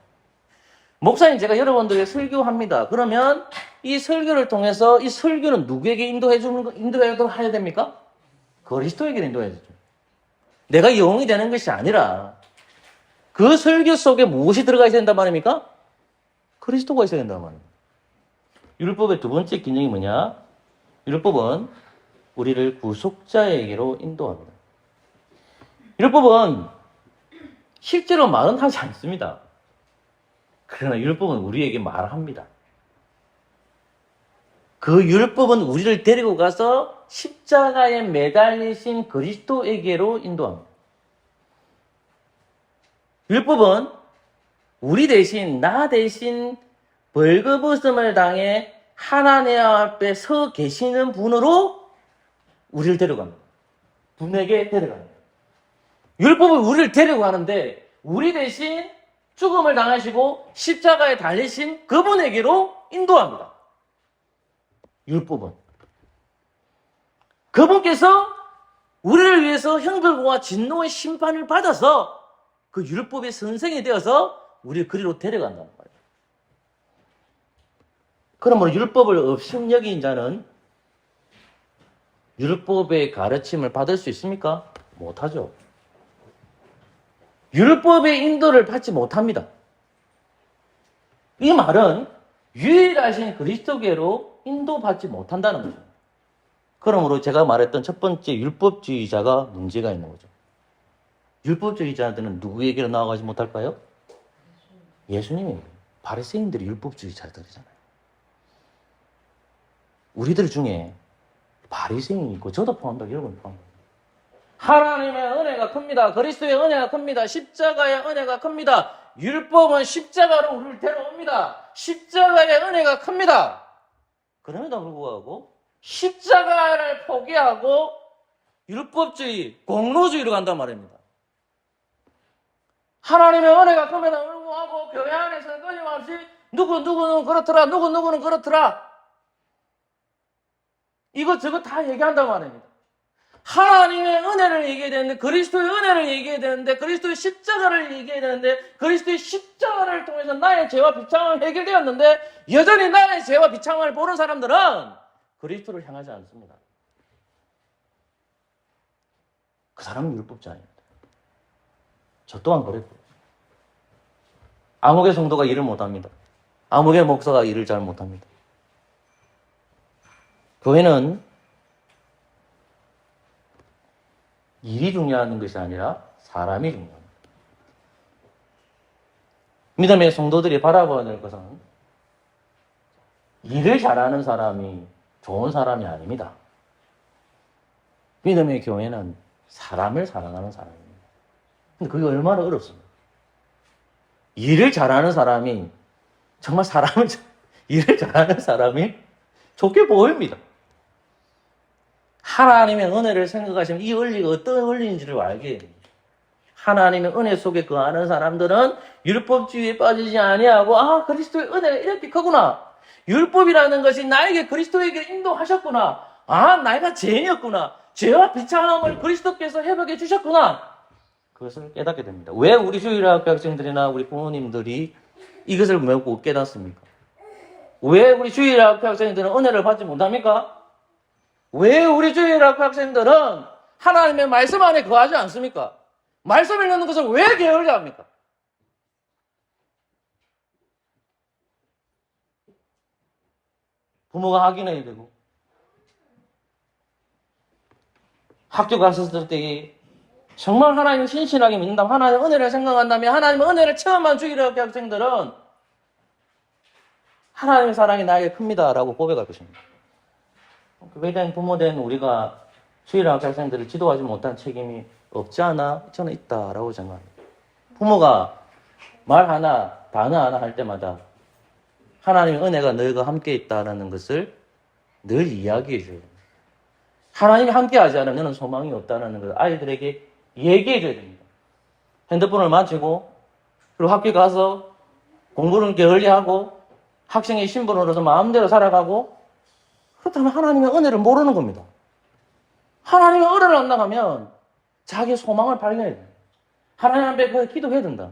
[SPEAKER 1] 목사인 제가 여러분들에게 설교합니다. 그러면 이 설교를 통해서 이 설교는 누구에게 인도해야 됩니까? 그리스도에게 인도해야 되죠. 내가 영웅이 되는 것이 아니라 그 설교 속에 무엇이 들어가 있어야 된단 말입니까? 그리스도가 있어야 된단 말입니다. 율법의 두 번째 기능이 뭐냐? 율법은 우리를 구속자에게로 인도합니다. 율법은 실제로 말은 하지 않습니다. 그러나 율법은 우리에게 말합니다. 그 율법은 우리를 데리고 가서 십자가에 매달리신 그리스도에게로 인도합니다. 율법은 우리 대신, 나 대신 벌거벗음을 당해 하나님 앞에 서 계시는 분으로 우리를 데려갑니다. 분에게 데려갑니다. 율법은 우리를 데려가는데 우리 대신 죽음을 당하시고 십자가에 달리신 그분에게로 인도합니다. 율법은. 그분께서 우리를 위해서 형벌과 진노의 심판을 받아서 그 율법의 선생이 되어서 우리를 그리로 데려간다는 거예요. 그러므로 율법을 업신여긴 자는 율법의 가르침을 받을 수 있습니까? 못하죠. 율법의 인도를 받지 못합니다. 이 말은 유일하신 그리스도께로 인도받지 못한다는 거죠. 그러므로 제가 말했던 첫 번째 율법주의자가 문제가 있는 거죠. 율법주의자들은 누구에게로 나아가지 못할까요? 예수님입니다. 바리새인들이 율법주의자들이잖아요. 우리들 중에 바리새인이 있고 저도 포함다, 여러분 포함다. 하나님의 은혜가 큽니다. 그리스도의 은혜가 큽니다. 십자가의 은혜가 큽니다. 율법은 십자가로 우리를 데려옵니다. 십자가의 은혜가 큽니다. 그럼에도 불구하고 십자가를 포기하고 율법주의, 공로주의로 간단 말입니다. 하나님의 은혜가 큼에도 불구하고 교회 안에서 끊임없이 누구는 그렇더라, 누구는 그렇더라, 이것저것 다 얘기한단 말입니다. 하나님의 은혜를 얘기해야 되는데, 그리스도의 은혜를 얘기해야 되는데, 그리스도의 십자가를 얘기해야 되는데, 그리스도의 십자가를 통해서 나의 죄와 비참함이 해결되었는데, 여전히 나의 죄와 비참함을 보는 사람들은 그리스도를 향하지 않습니다. 그 사람은 율법자입니다. 저 또한 그랬고, 아무개 성도가 일을 못합니다. 아무개 목사가 일을 잘 못합니다. 교회는 일이 중요한 것이 아니라 사람이 중요합니다. 믿음의 성도들이 바라봐야 될 것은 일을 잘하는 사람이 좋은 사람이 아닙니다. 믿음의 교회는 사람을 사랑하는 사람입니다. 근데 그게 얼마나 어렵습니까? 일을 잘하는 사람이, 정말 일을 잘하는 사람이 좋게 보입니다. 하나님의 은혜를 생각하시면 이 원리가 어떤 원리인지를 알게 됩니다. 하나님의 은혜 속에 거하는 사람들은 율법주의에 빠지지 아니하고, 그리스도의 은혜가 이렇게 크구나. 율법이라는 것이 나에게 그리스도에게 인도하셨구나. 내가 죄인이었구나. 죄와 비참함을 그리스도께서 회복해 주셨구나. 그것을 깨닫게 됩니다. 왜 우리 주일학교 학생들이나 우리 부모님들이 이것을 못 깨닫습니까? 왜 우리 주일학교 학생들은 은혜를 받지 못합니까? 왜 우리 주일학교 학생들은 하나님의 말씀 안에 거하지 않습니까? 말씀 읽는 것을 왜 게을리 합니까? 부모가 확인해야 되고, 학교 갔을 때 정말 하나님을 신실하게 믿는다면, 하나님의 은혜를 생각한다면, 하나님의 은혜를 체험한 주일학교 학생들은 하나님의 사랑이 나에게 큽니다 라고 고백할 것입니다. 교회된 부모된 우리가 주일학교 학생들을 지도하지 못한 책임이 없지 않아? 저는 있다라고 생각합니다. 부모가 말 하나, 단어 하나 할 때마다 하나님의 은혜가 너희가 함께 있다라는 것을 늘 이야기해 줘야 됩니다. 하나님이 함께 하지 않으면 너는 소망이 없다는 것을 아이들에게 얘기해 줘야 됩니다. 핸드폰을 만지고, 그리고 학교 가서 공부는 게을리하고, 학생의 신분으로서 마음대로 살아가고, 그렇다면 하나님의 은혜를 모르는 겁니다. 하나님의 은혜를 안 나가면 자기의 소망을 발견해야 돼요. 하나님 앞에 기도해야 된다.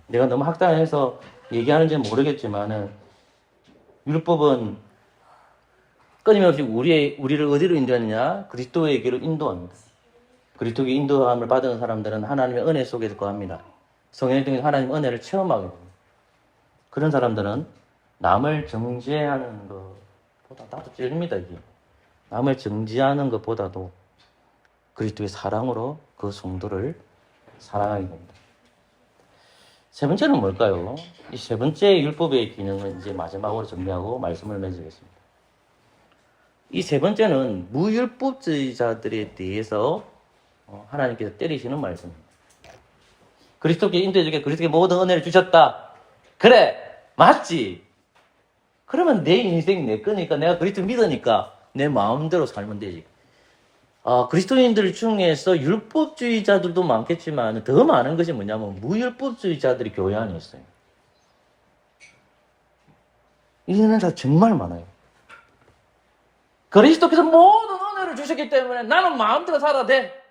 [SPEAKER 1] 내가 너무 학당에서 얘기하는지는 모르겠지만은, 율법은 끊임없이 우리를 어디로 인도하느냐? 그리스도에게로 인도합니다. 그리스도의 인도함을 받은 사람들은 하나님의 은혜 속에서 거합니다. 성령의 통해서 하나님의 은혜를 체험하게 됩니다. 그런 사람들은 남을 정죄하는 것보다, 나도 찔립니다, 이게. 남을 정죄하는 것보다도 그리스도의 사랑으로 그 성도를 사랑하게 됩니다. 세 번째는 뭘까요? 이 세 번째 율법의 기능은 이제 마지막으로 정리하고 말씀을 맺겠습니다. 이 세 번째는 무율법주의자들에 대해서 하나님께서 때리시는 말씀입니다. 그리스도께 인도해주게, 그리스도께 모든 은혜를 주셨다. 그래, 맞지? 그러면 내 인생 내 거니까, 내가 그리스도 믿으니까 내 마음대로 살면 되지. 그리스도인들 중에서 율법주의자들도 많겠지만 더 많은 것이 뭐냐면 무율법주의자들이 교회 안에 있어요. 이런 자 정말 많아요. 그리스도께서 모든 은혜를 주셨기 때문에 나는 마음대로 살아도 돼.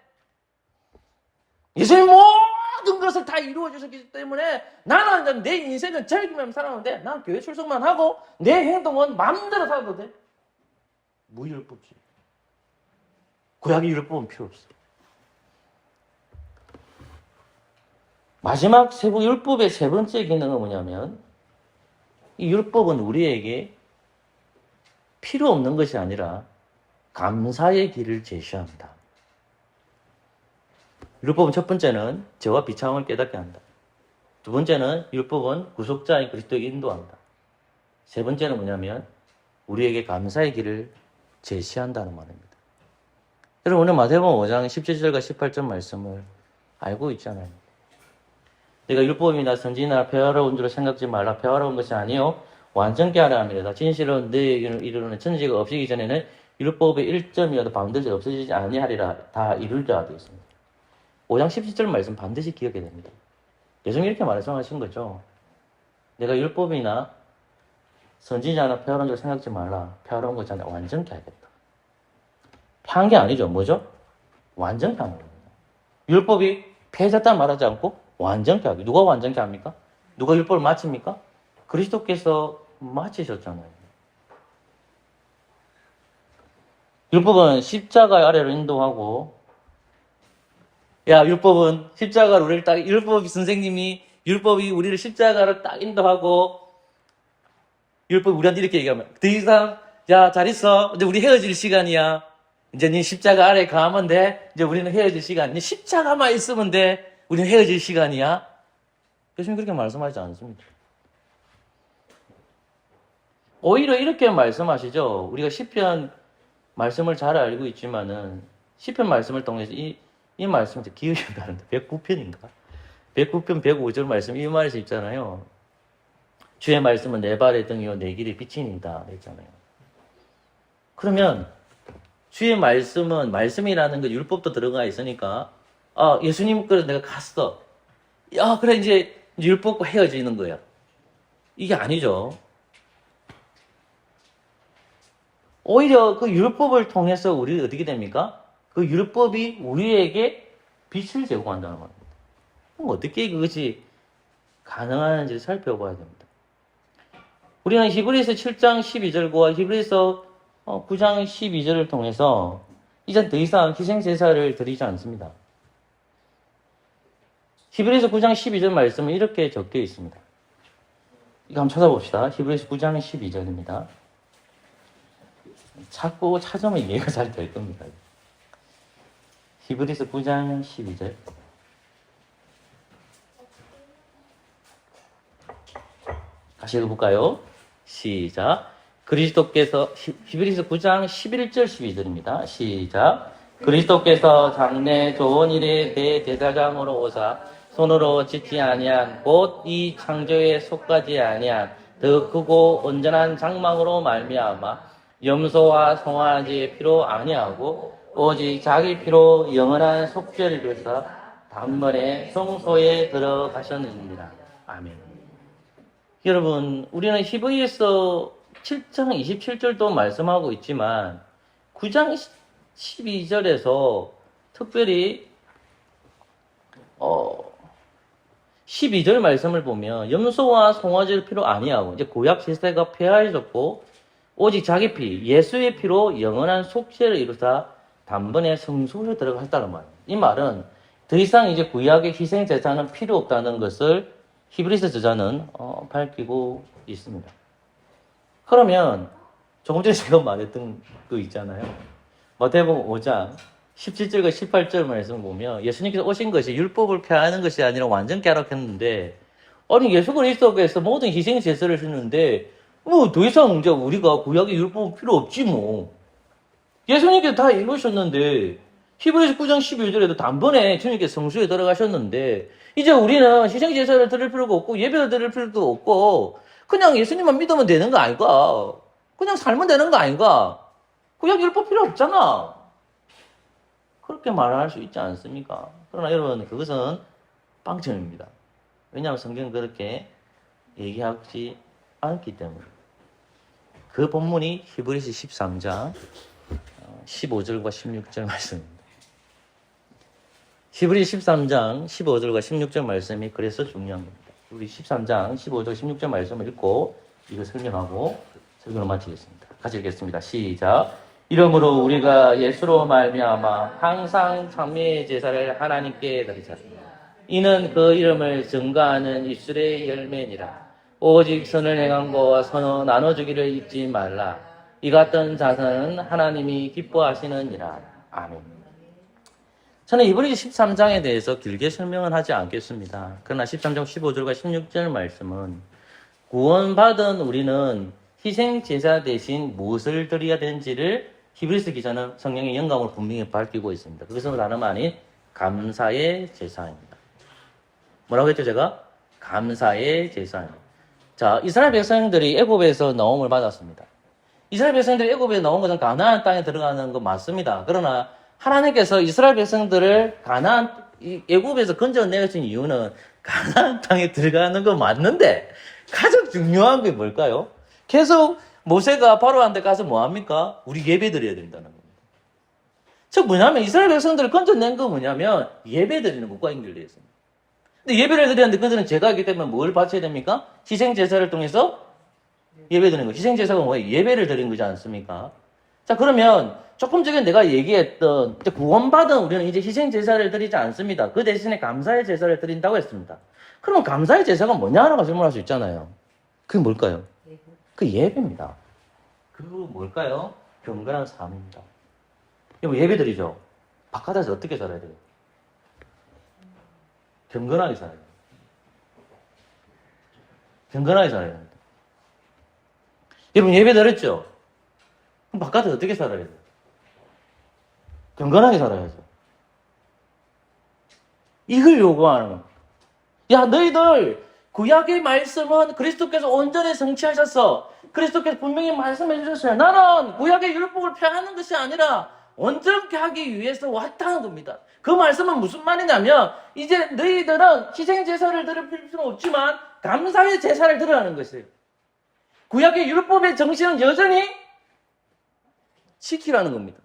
[SPEAKER 1] 예수님이 모든 것을 다 이루어 주셨기 때문에 나는 내 인생은 즐기면 살아도 돼. 난 교회 출석만 하고 내 행동은 마음대로 살아도 돼. 무율법주의. 구약의 율법은 필요 없어. 마지막 율법의 세 번째 기능은 뭐냐면, 이 율법은 우리에게 필요 없는 것이 아니라 감사의 길을 제시합니다. 율법은 첫 번째는 죄와 비참함을 깨닫게 한다. 두 번째는 율법은 구속자인 그리스도에게 인도한다. 세 번째는 뭐냐면 우리에게 감사의 길을 제시한다는 말입니다. 여러분 오늘 마태복음 5장 17절과 18절 말씀을 알고 있잖아요. 내가 율법이나 선지나 폐하러 온 줄로 생각지 말라. 폐하러 온 것이 아니요 완전케 하려 함이라. 진실로 너에게 이르는 천지가 없이기 전에는 율법의 1점이어도 반드시 없어지지 아니하리라. 다 이룰 자가 되었습니다. 5장 17절 말씀 반드시 기억해야 됩니다. 예수님이 이렇게 말씀하신 거죠. 내가 율법이나 선지자나 폐하러 온 줄로 생각지 말라. 폐하러 온 것이 아니라 완전케 하겠다. 폐한 게 아니죠. 뭐죠? 완전케 하는 겁니다. 율법이 폐해졌다 말하지 않고 완전케 하기. 누가 완전케 합니까? 누가 율법을 마칩니까? 그리스도께서 마치셨잖아요. 율법은 십자가 아래로 인도하고, 야, 율법은 십자가로 우리를 딱, 율법이 우리를 십자가로 딱 인도하고, 율법이 우리한테 이렇게 얘기하면, 더 이상, 야, 잘 있어. 이제 우리 헤어질 시간이야. 이제 네 십자가 아래 가면 돼. 이제 우리는 헤어질 시간. 네 십자가만 있으면 돼. 우리는 헤어질 시간이야. 예수님 그렇게 말씀하지 않습니다. 오히려 이렇게 말씀하시죠. 우리가 시편 말씀을 잘 알고 있지만은 시편 말씀을 통해서 이 말씀을 기억이 안 나는데 109편인가? 109편 105절 말씀 이 말에서 있잖아요. 주의 말씀은 내 발의 등이요 내 길의 빛이니이다 했잖아요. 그러면 주의 말씀은 말씀이라는 그 율법도 들어가 있으니까 예수님 그래 내가 갔어. 야 그래 이제 율법과 헤어지는 거야. 이게 아니죠. 오히려 그 율법을 통해서 우리 어떻게 됩니까? 그 율법이 우리에게 빛을 제공한다는 말입니다. 그럼 어떻게 그것이 가능한지 살펴봐야 됩니다. 우리는 히브리서 7장 12절과 히브리서 9장 12절을 통해서 이제 더 이상 희생제사를 드리지 않습니다. 히브리서 9장 12절 말씀은 이렇게 적혀 있습니다. 이거 한번 찾아봅시다. 히브리서 9장 12절입니다. 자꾸 찾으면 이해가 잘 될 겁니다. 히브리서 9장 12절. 다시 읽어볼까요? 시작. 그리스도께서 히브리서 9장 11절 12절입니다. 시작. 그리스도께서 장래 좋은 일에 대제사장으로 오사 손으로 짓지 아니한 곧 이 창조에 속하지 아니한 더 크고 온전한 장막으로 말미암아 염소와 송아지의 피로 아니하고 오직 자기 피로 영원한 속죄를 위해서 단번에 성소에 들어가셨느니라. 아멘. 여러분, 우리는 히브리서 7장 27절도 말씀하고 있지만 9장 12절에서 특별히 12절 말씀을 보면 염소와 송아지를 피로 아니하고 이제 구약 시대가 폐하해졌고 오직 자기 피 예수의 피로 영원한 속죄를 이루사 단번에 성소에 들어갔다는 말이에요. 이 말은 더 이상 이제 구약의 희생 제사는 필요 없다는 것을 히브리서 저자는 밝히고 있습니다. 그러면 조금 전에 제가 말했던 거 있잖아요. 마태복음 5장 17절과 18절 말씀 보면 예수님께서 오신 것이 율법을 폐하는 것이 아니라 완전케 하라고 했는데 아니 예수 그리스도께서 모든 희생 제사를 했는데 뭐 더 이상 이제 우리가 구약의 율법은 필요 없지 뭐. 예수님께서 다 이루셨는데 히브리서 9장 12절에도 단번에 주님께서 성수에 들어가셨는데 이제 우리는 희생 제사를 드릴 필요가 없고 예배를 드릴 필요도 없고 그냥 예수님만 믿으면 되는 거 아닌가? 그냥 살면 되는 거 아닌가? 구약 율법 필요 없잖아. 그렇게 말할 수 있지 않습니까? 그러나 여러분 그것은 빵점입니다. 왜냐하면 성경은 그렇게 얘기하지 않기 때문에. 그 본문이 히브리서 13장 15절과 16절 말씀입니다. 히브리서 13장 15절과 16절 말씀이 그래서 중요한 겁니다. 우리 13장 15절 16절 말씀을 읽고 이거 설명하고 설명을 마치겠습니다. 같이 읽겠습니다. 시작. 이러므로 우리가 예수로 말미암아 항상 장미의 제사를 하나님께 드리자. 이는 그 이름을 증거하는 입술의 열매니라. 오직 선을 행한 것과 선을 나눠주기를 잊지 말라. 이 같은 자세는 하나님이 기뻐하시느니라. 아멘. 저는 이번에 13장에 대해서 길게 설명은 하지 않겠습니다. 그러나 13장 15절과 16절 말씀은 구원받은 우리는 희생제사 대신 무엇을 드려야 되는지를 히브리서 기자는 성령의 영감으로 분명히 밝히고 있습니다. 그것은 다름 아닌 감사의 제사입니다. 뭐라고 했죠, 제가? 감사의 제사입니다. 자, 이스라엘 백성들이 애굽에서 나옴을 받았습니다. 이스라엘 백성들이 애굽에 나온 것은 가나안 땅에 들어가는 거 맞습니다. 그러나 하나님께서 이스라엘 백성들을 애굽에서 건져내신 이유는 가나안 땅에 들어가는 거 맞는데 가장 중요한 게 뭘까요? 계속 모세가 바로한테 가서 뭐합니까? 우리 예배 드려야 된다는 겁니다. 즉 뭐냐면 이스라엘 백성들을 건져낸 거 뭐냐면 예배 드리는 것과 연결되어 있습니다. 근데 예배를 드리는데 그들은 죄가 있기 때문에 뭘 바쳐야 됩니까? 희생제사를 통해서 예배 드리는 거. 희생제사가 뭐예요? 예배를 드리는 거지 않습니까? 자, 그러면 조금 전에 내가 얘기했던 구원받은 우리는 이제 희생제사를 드리지 않습니다. 그 대신에 감사의 제사를 드린다고 했습니다. 그러면 감사의 제사가 뭐냐라고 질문할 수 있잖아요. 그게 뭘까요? 그 예배입니다. 그 뭘까요? 경건한 삶입니다. 여러분 예배 드리죠? 바깥에서 어떻게 살아야 돼요? 경건하게 살아야 돼요. 경건하게 살아야 됩니다. 여러분 예배 드렸죠? 그럼 바깥에서 어떻게 살아야 돼요? 경건하게 살아야죠. 이걸 요구하는 겁니다. 야, 너희들 구약의 말씀은 그리스도께서 온전히 성취하셨어. 그리스도께서 분명히 말씀해 주셨어요. 나는 구약의 율법을 폐하는 것이 아니라 온전케 하기 위해서 왔다는 겁니다. 그 말씀은 무슨 말이냐면 이제 너희들은 희생제사를 드릴 필요는 없지만 감사의 제사를 드리라는 것이에요. 구약의 율법의 정신은 여전히 지키라는 겁니다.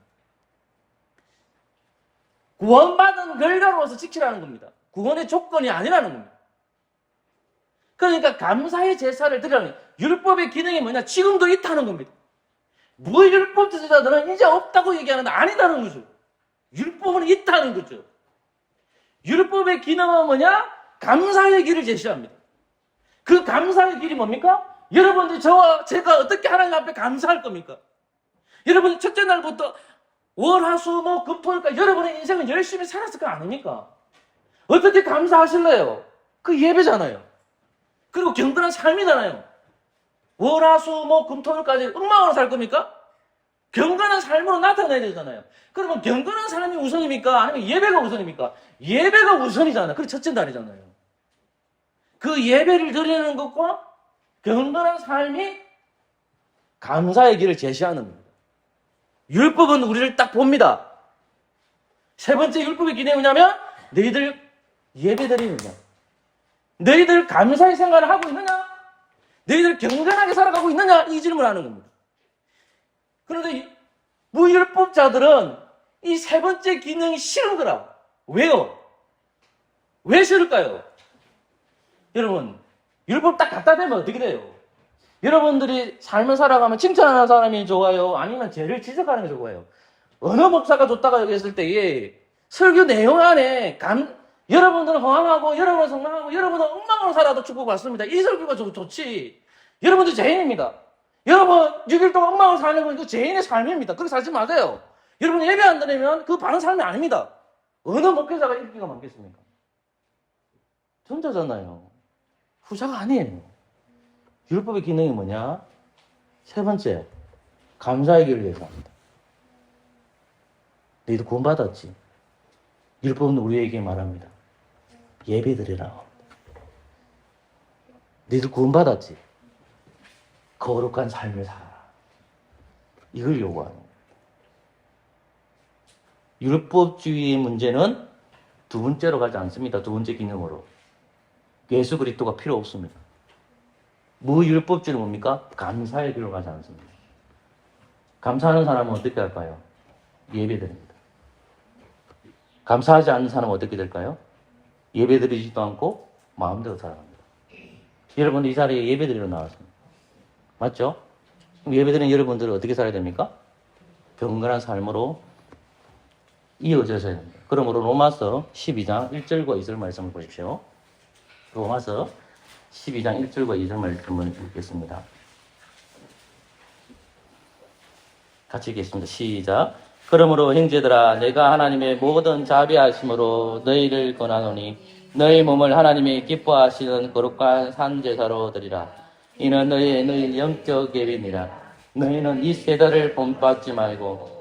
[SPEAKER 1] 구원받은 결과로서 지키라는 겁니다. 구원의 조건이 아니라는 겁니다. 그러니까 감사의 제사를 드리라는 율법의 기능이 뭐냐? 지금도 있다는 겁니다. 무율법 제사들은 이제 없다고 얘기하는데 아니다는 거죠. 율법은 있다는 거죠. 율법의 기능은 뭐냐? 감사의 길을 제시합니다. 그 감사의 길이 뭡니까? 여러분들이 저와 제가 어떻게 하나님 앞에 감사할 겁니까? 여러분이 첫째 날부터 월, 화, 수, 목, 금, 토일까지 여러분의 인생은 열심히 살았을 거 아닙니까? 어떻게 감사하실래요? 그 예배잖아요. 그리고 경건한 삶이잖아요. 월, 화, 수, 목, 금, 토일까지 엉망으로 살 겁니까? 경건한 삶으로 나타나야 되잖아요. 그러면 경건한 삶이 우선입니까? 아니면 예배가 우선입니까? 예배가 우선이잖아요. 그게 첫째 날이잖아요. 그 예배를 드리는 것과 경건한 삶이 감사의 길을 제시하는 겁니다. 율법은 우리를 딱 봅니다. 세 번째 율법의 기능이 뭐냐면 너희들 예배 드리느냐? 너희들 감사의 생활을 하고 있느냐? 너희들 경건하게 살아가고 있느냐? 이 질문을 하는 겁니다. 그런데 무율법자들은 이 세 번째 기능이 싫은 거라. 왜요? 왜 싫을까요? 여러분, 율법 딱 갖다 대면 어떻게 돼요? 여러분들이 삶을 살아가면 칭찬하는 사람이 좋아요? 아니면 죄를 지적하는 게 좋아요? 어느 목사가 좋다고 얘기했을 때에 설교 내용 안에 여러분들은 허황하고 여러분은 성망하고 여러분은 엉망으로 살아도 축복받습니다. 이 설교가 좋지. 여러분들 죄인입니다. 여러분 6일 동안 엉망으로 사는 건 그 죄인의 삶입니다. 그렇게 살지 마세요. 여러분 예배 안 드리면 그 바른 삶이 아닙니다. 어느 목회자가 인기가 많겠습니까? 전자잖아요. 후자가 아니에요. 율법의 기능이 뭐냐? 세 번째, 감사의 길을 얘기합니다. 너희도 구원받았지? 율법은 우리에게 말합니다. 예배 드리라. 너희도 구원받았지? 거룩한 삶을 살아라. 이걸 요구하는 거예요. 율법주의의 문제는 두 번째로 가지 않습니다. 두 번째 기능으로. 예수 그리스도가 필요 없습니다. 무율법주의는 뭡니까? 감사의 길로 가지 않습니다. 감사하는 사람은 어떻게 할까요? 예배드립니다. 감사하지 않는 사람은 어떻게 될까요? 예배드리지도 않고 마음대로 살아갑니다. 여러분 이 자리에 예배드리러 나왔습니다. 맞죠? 그럼 예배드리는 여러분들은 어떻게 살아야 됩니까? 경건한 삶으로 이어져야 됩니다. 그러므로 로마서 12장 1절과 2절 말씀을 보십시오. 로마서 12장 1절과 2절 말씀을 읽겠습니다. 같이 읽겠습니다. 시작. 그러므로 형제들아 내가 하나님의 모든 자비하심으로 너희를 권하노니 너희 몸을 하나님이 기뻐하시는 거룩한 산제사로 드리라. 이는 너희 영적 예비니라. 너희는 이 세대를 본받지 말고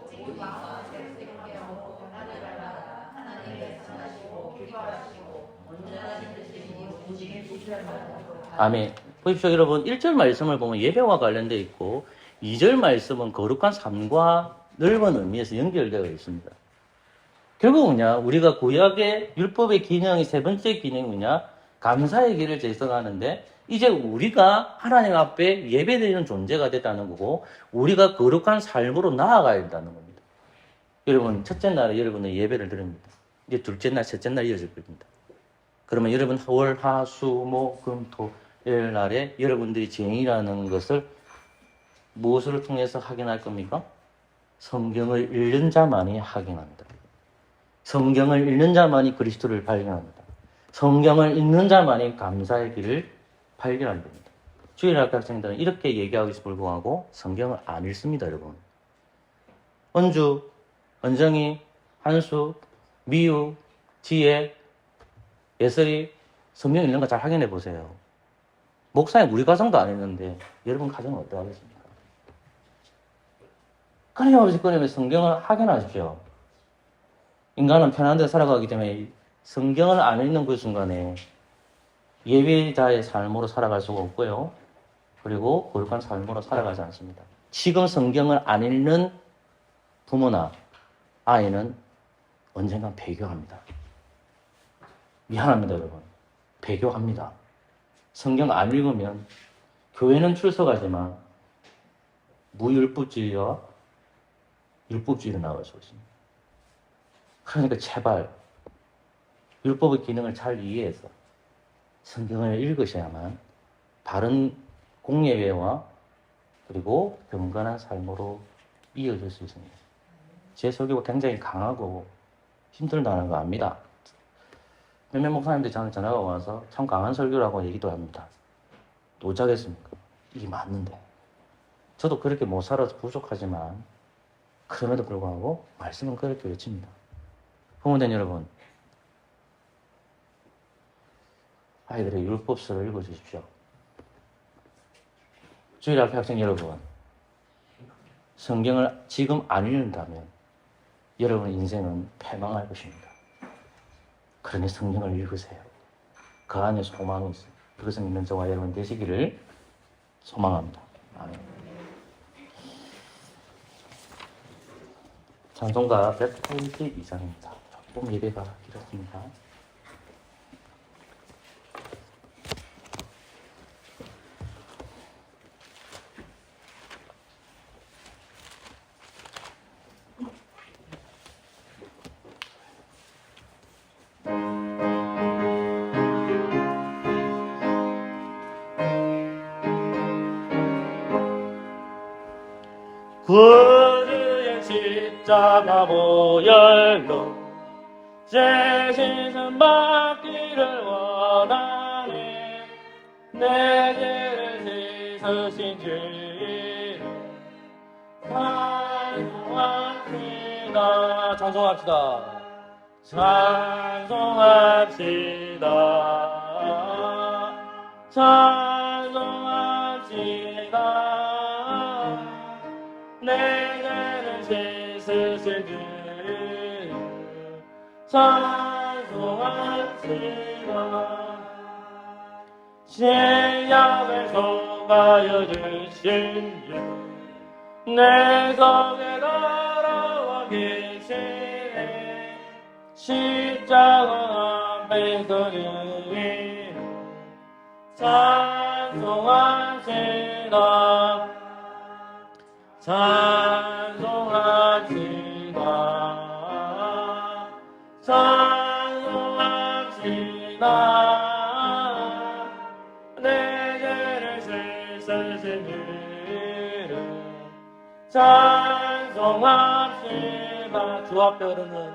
[SPEAKER 1] 아멘. 보십시오 여러분 1절 말씀을 보면 예배와 관련되어 있고 2절 말씀은 거룩한 삶과 넓은 의미에서 연결되어 있습니다. 결국 뭐냐? 우리가 구약의 율법의 기능이 세 번째 기능이 뭐냐? 감사의 길을 제성하는데 이제 우리가 하나님 앞에 예배드리는 존재가 됐다는 거고 우리가 거룩한 삶으로 나아가야 된다는 겁니다. 여러분 첫째 날에 여러분은 예배를 드립니다. 이제 둘째 날, 셋째 날 이어질 겁니다. 그러면 여러분 월, 화, 수, 목, 금, 토, 일 날에 여러분들이 죄인이라는 것을 무엇을 통해서 확인할 겁니까? 성경을 읽는 자만이 확인합니다. 성경을 읽는 자만이 그리스도를 발견합니다. 성경을 읽는 자만이 감사의 길을 발견하게 됩니다. 주일학교 학생들은 이렇게 얘기하기도 불구하고 성경을 안 읽습니다, 여러분. 은주, 은정이, 한수, 미유, 지혜, 예슬이 성경 읽는 거 잘 확인해 보세요. 목사님 우리 가정도 안 읽는데 여러분 가정은 어떠하겠습니까? 끊임없이 성경을 확인하십시오. 인간은 편한 데 살아가기 때문에 성경을 안 읽는 그 순간에 예배자의 삶으로 살아갈 수가 없고요. 그리고 거룩한 삶으로 살아가지 않습니다. 지금 성경을 안 읽는 부모나 아이는 언젠간 배교합니다. 미안합니다, 여러분. 배교합니다. 성경 안 읽으면 교회는 출석하지만 무율법주의와 율법주의로 나올 수 있습니다. 그러니까 제발 율법의 기능을 잘 이해해서 성경을 읽으셔야만 바른 공예회와 그리고 경건한 삶으로 이어질 수 있습니다. 제 설교가 굉장히 강하고 힘들다는 거 압니다. 몇몇 목사님들이 저한테 전화가 와서 참 강한 설교라고 얘기도 합니다. 또 어쩌겠습니까? 이게 맞는데. 저도 그렇게 못 살아서 부족하지만 그럼에도 불구하고 말씀은 그렇게 외칩니다. 부모님 여러분, 아이들의 율법서를 읽어주십시오. 주일학교 학생 여러분, 성경을 지금 안 읽는다면 여러분의 인생은 패망할 것입니다. 그러니 성경을 읽으세요. 그 안에 소망이 있어요. 그것을 믿는 저와 여러분 되시기를 소망합니다. 아멘. 찬송가 182장입니다. 조금 예배가 길었습니다. 구주의 십자가 보혈로 제 신선 받기를 원하네. 내 죄를 씻으신 주를 찬송합시다. 찬송합시다. 찬송합시다. 찬송합시다. 내 죄를 씻으신 주를 찬송합시다. 신약을 속하여 주신 주 내 속에 걸어와 계시네. 십자가 앞에 서는 찬송합시다. 찬송합시다. 찬송합시다. 내 죄를 씻으신 주를 찬송합시다. 주 앞에 흐르는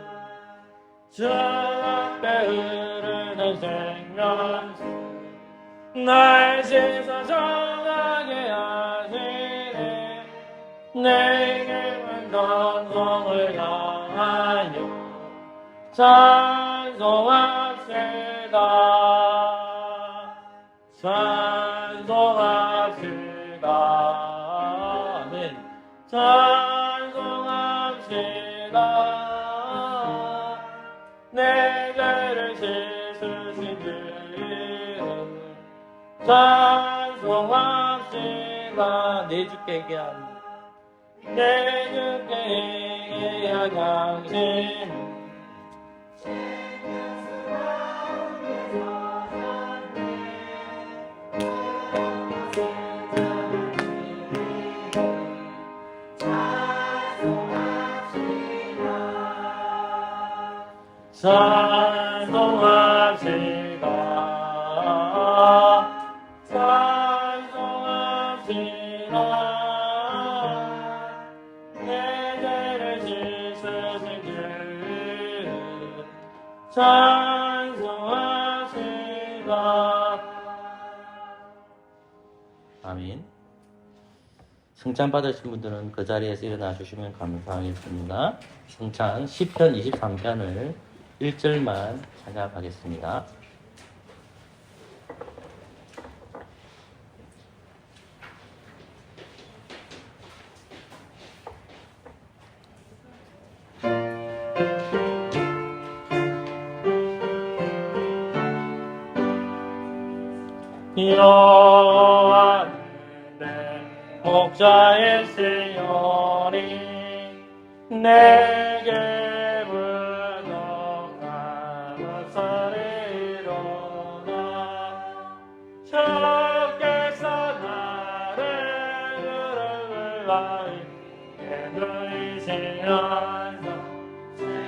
[SPEAKER 1] 주 앞에 흐르는 생명수 날 씻어 정하게 하시네. 내게만 찬송을 영광을 향하여 찬송합시다. 찬송합시다. 아멘. 찬송합시다. 내 죄를 씻으신 주는 찬송합시다. 내 주께 얘기한 내 주께 얘기한 양심 찬송합시다. 찬송합시다. 내 죄를 씻으신 주 찬송합시다. 아멘. 승찬 받으신 분들은 그 자리에서 일어나 주시면 감사하겠습니다. 승찬 시편 23편을 1절만 찬양하겠습니다. 여호와는 내 목자의 시온이 내게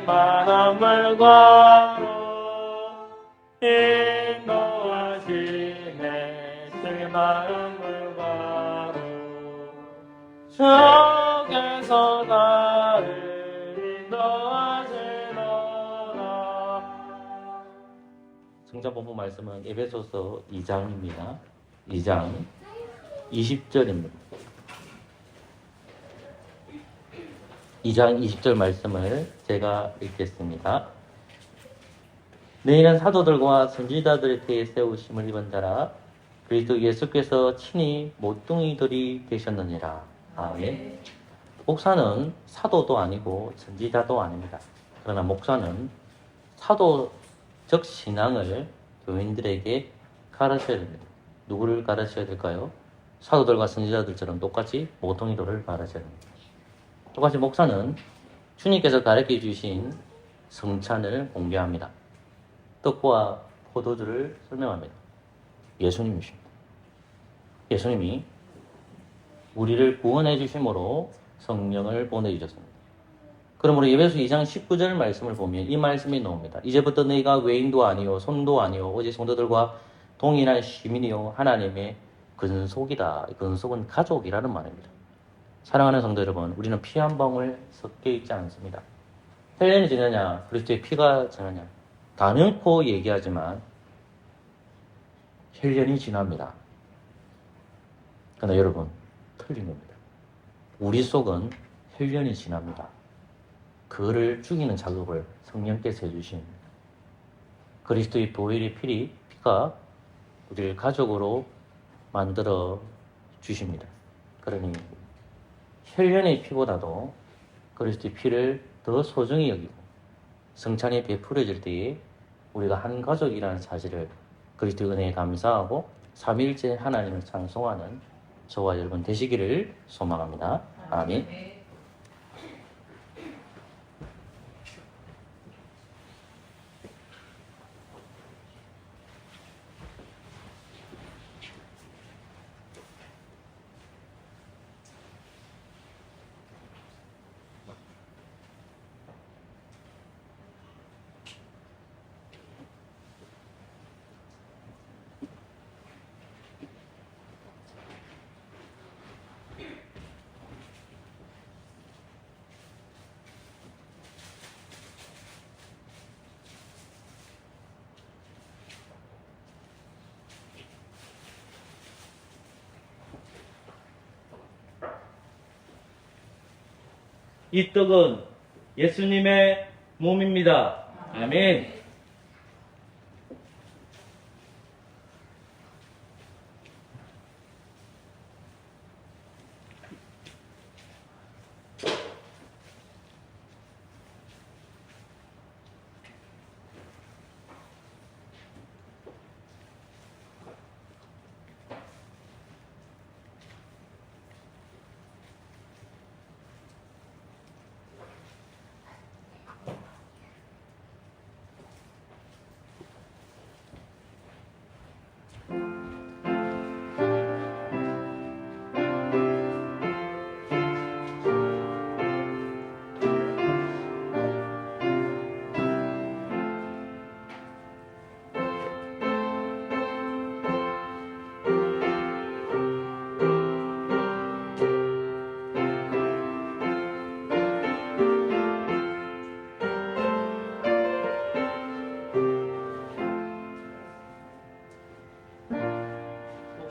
[SPEAKER 1] 만한 물과로 인도하시네. 쓸만한 물과로 저에서 나를 인도하시노라. 성자 본문 말씀은 에베소서 2장입니다. 2장 20절입니다. 2장 20절 말씀을 제가 읽겠습니다. 너희는 사도들과 선지자들에 대해 세우심을 입은 자라 그리스도 예수께서 친히 모퉁이들이 되셨느니라. 아멘. 목사는 사도도 아니고 선지자도 아닙니다. 그러나 목사는 사도적 신앙을 교인들에게 가르쳐야 됩니다. 누구를 가르쳐야 될까요? 사도들과 선지자들처럼 똑같이 모퉁이들을 가르쳐야 됩니다. 똑같이 목사는 주님께서 가르쳐 주신 성찬을 공개합니다. 떡과 포도주를 설명합니다. 예수님이십니다. 예수님이 우리를 구원해 주심으로 성령을 보내주셨습니다. 그러므로 에베소 2장 19절 말씀을 보면 이 말씀이 나옵니다. 이제부터 너희가 외인도 아니요 손도 아니요 오직 성도들과 동일한 시민이요 하나님의 근속이다. 근속은 가족이라는 말입니다. 사랑하는 성도 여러분, 우리는 피 한 방울 섞여 있지 않습니다. 헬렌이 지느냐, 그리스도의 피가 지느냐, 단연코 얘기하지만 헬렌이 지납니다. 그러나 여러분, 틀린 겁니다. 우리 속은 헬렌이 지납니다. 그를 죽이는 작업을 성령께서 해주신 그리스도의 보혈의 피가 우리를 가족으로 만들어 주십니다. 그러니 혈련의 피보다도 그리스도의 피를 더 소중히 여기고 성찬이 베풀어질 때에 우리가 한 가족이라는 사실을 그리스도의 은혜에 감사하고 삼위일체 하나님을 찬송하는 저와 여러분 되시기를 소망합니다. 아멘. 이 떡은 예수님의 몸입니다. 아멘.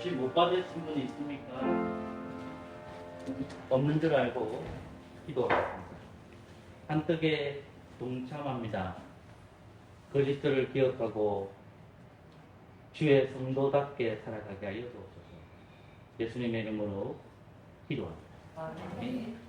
[SPEAKER 1] 혹시 못 받으신 분 있습니까? 없는 줄 알고 기도하겠습니다. 한뜻에 동참합니다. 그리스도를 기억하고 주의 성도답게 살아가게 하여 주옵소서. 예수님의 이름으로 기도합니다. 아멘.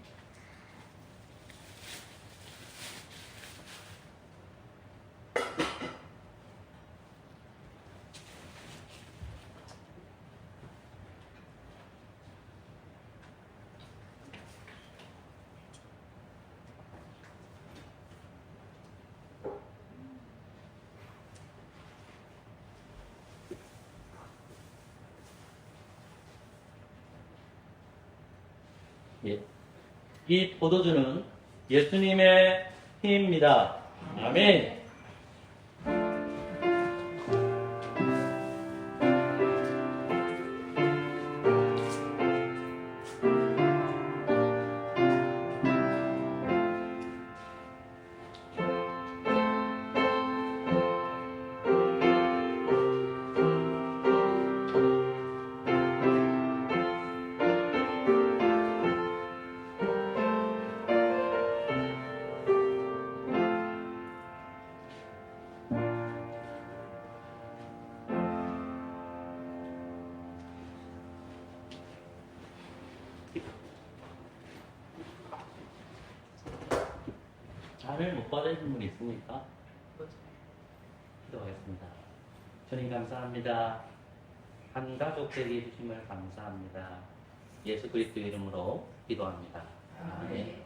[SPEAKER 1] 예. 이 포도주는 예수님의 피입니다. 아멘. 잔을 못 받으신 분 있습니까? 기도하겠습니다. 주님 감사합니다. 한 가족 되게 해주심을 감사합니다. 예수 그리스도 이름으로 기도합니다. 아멘.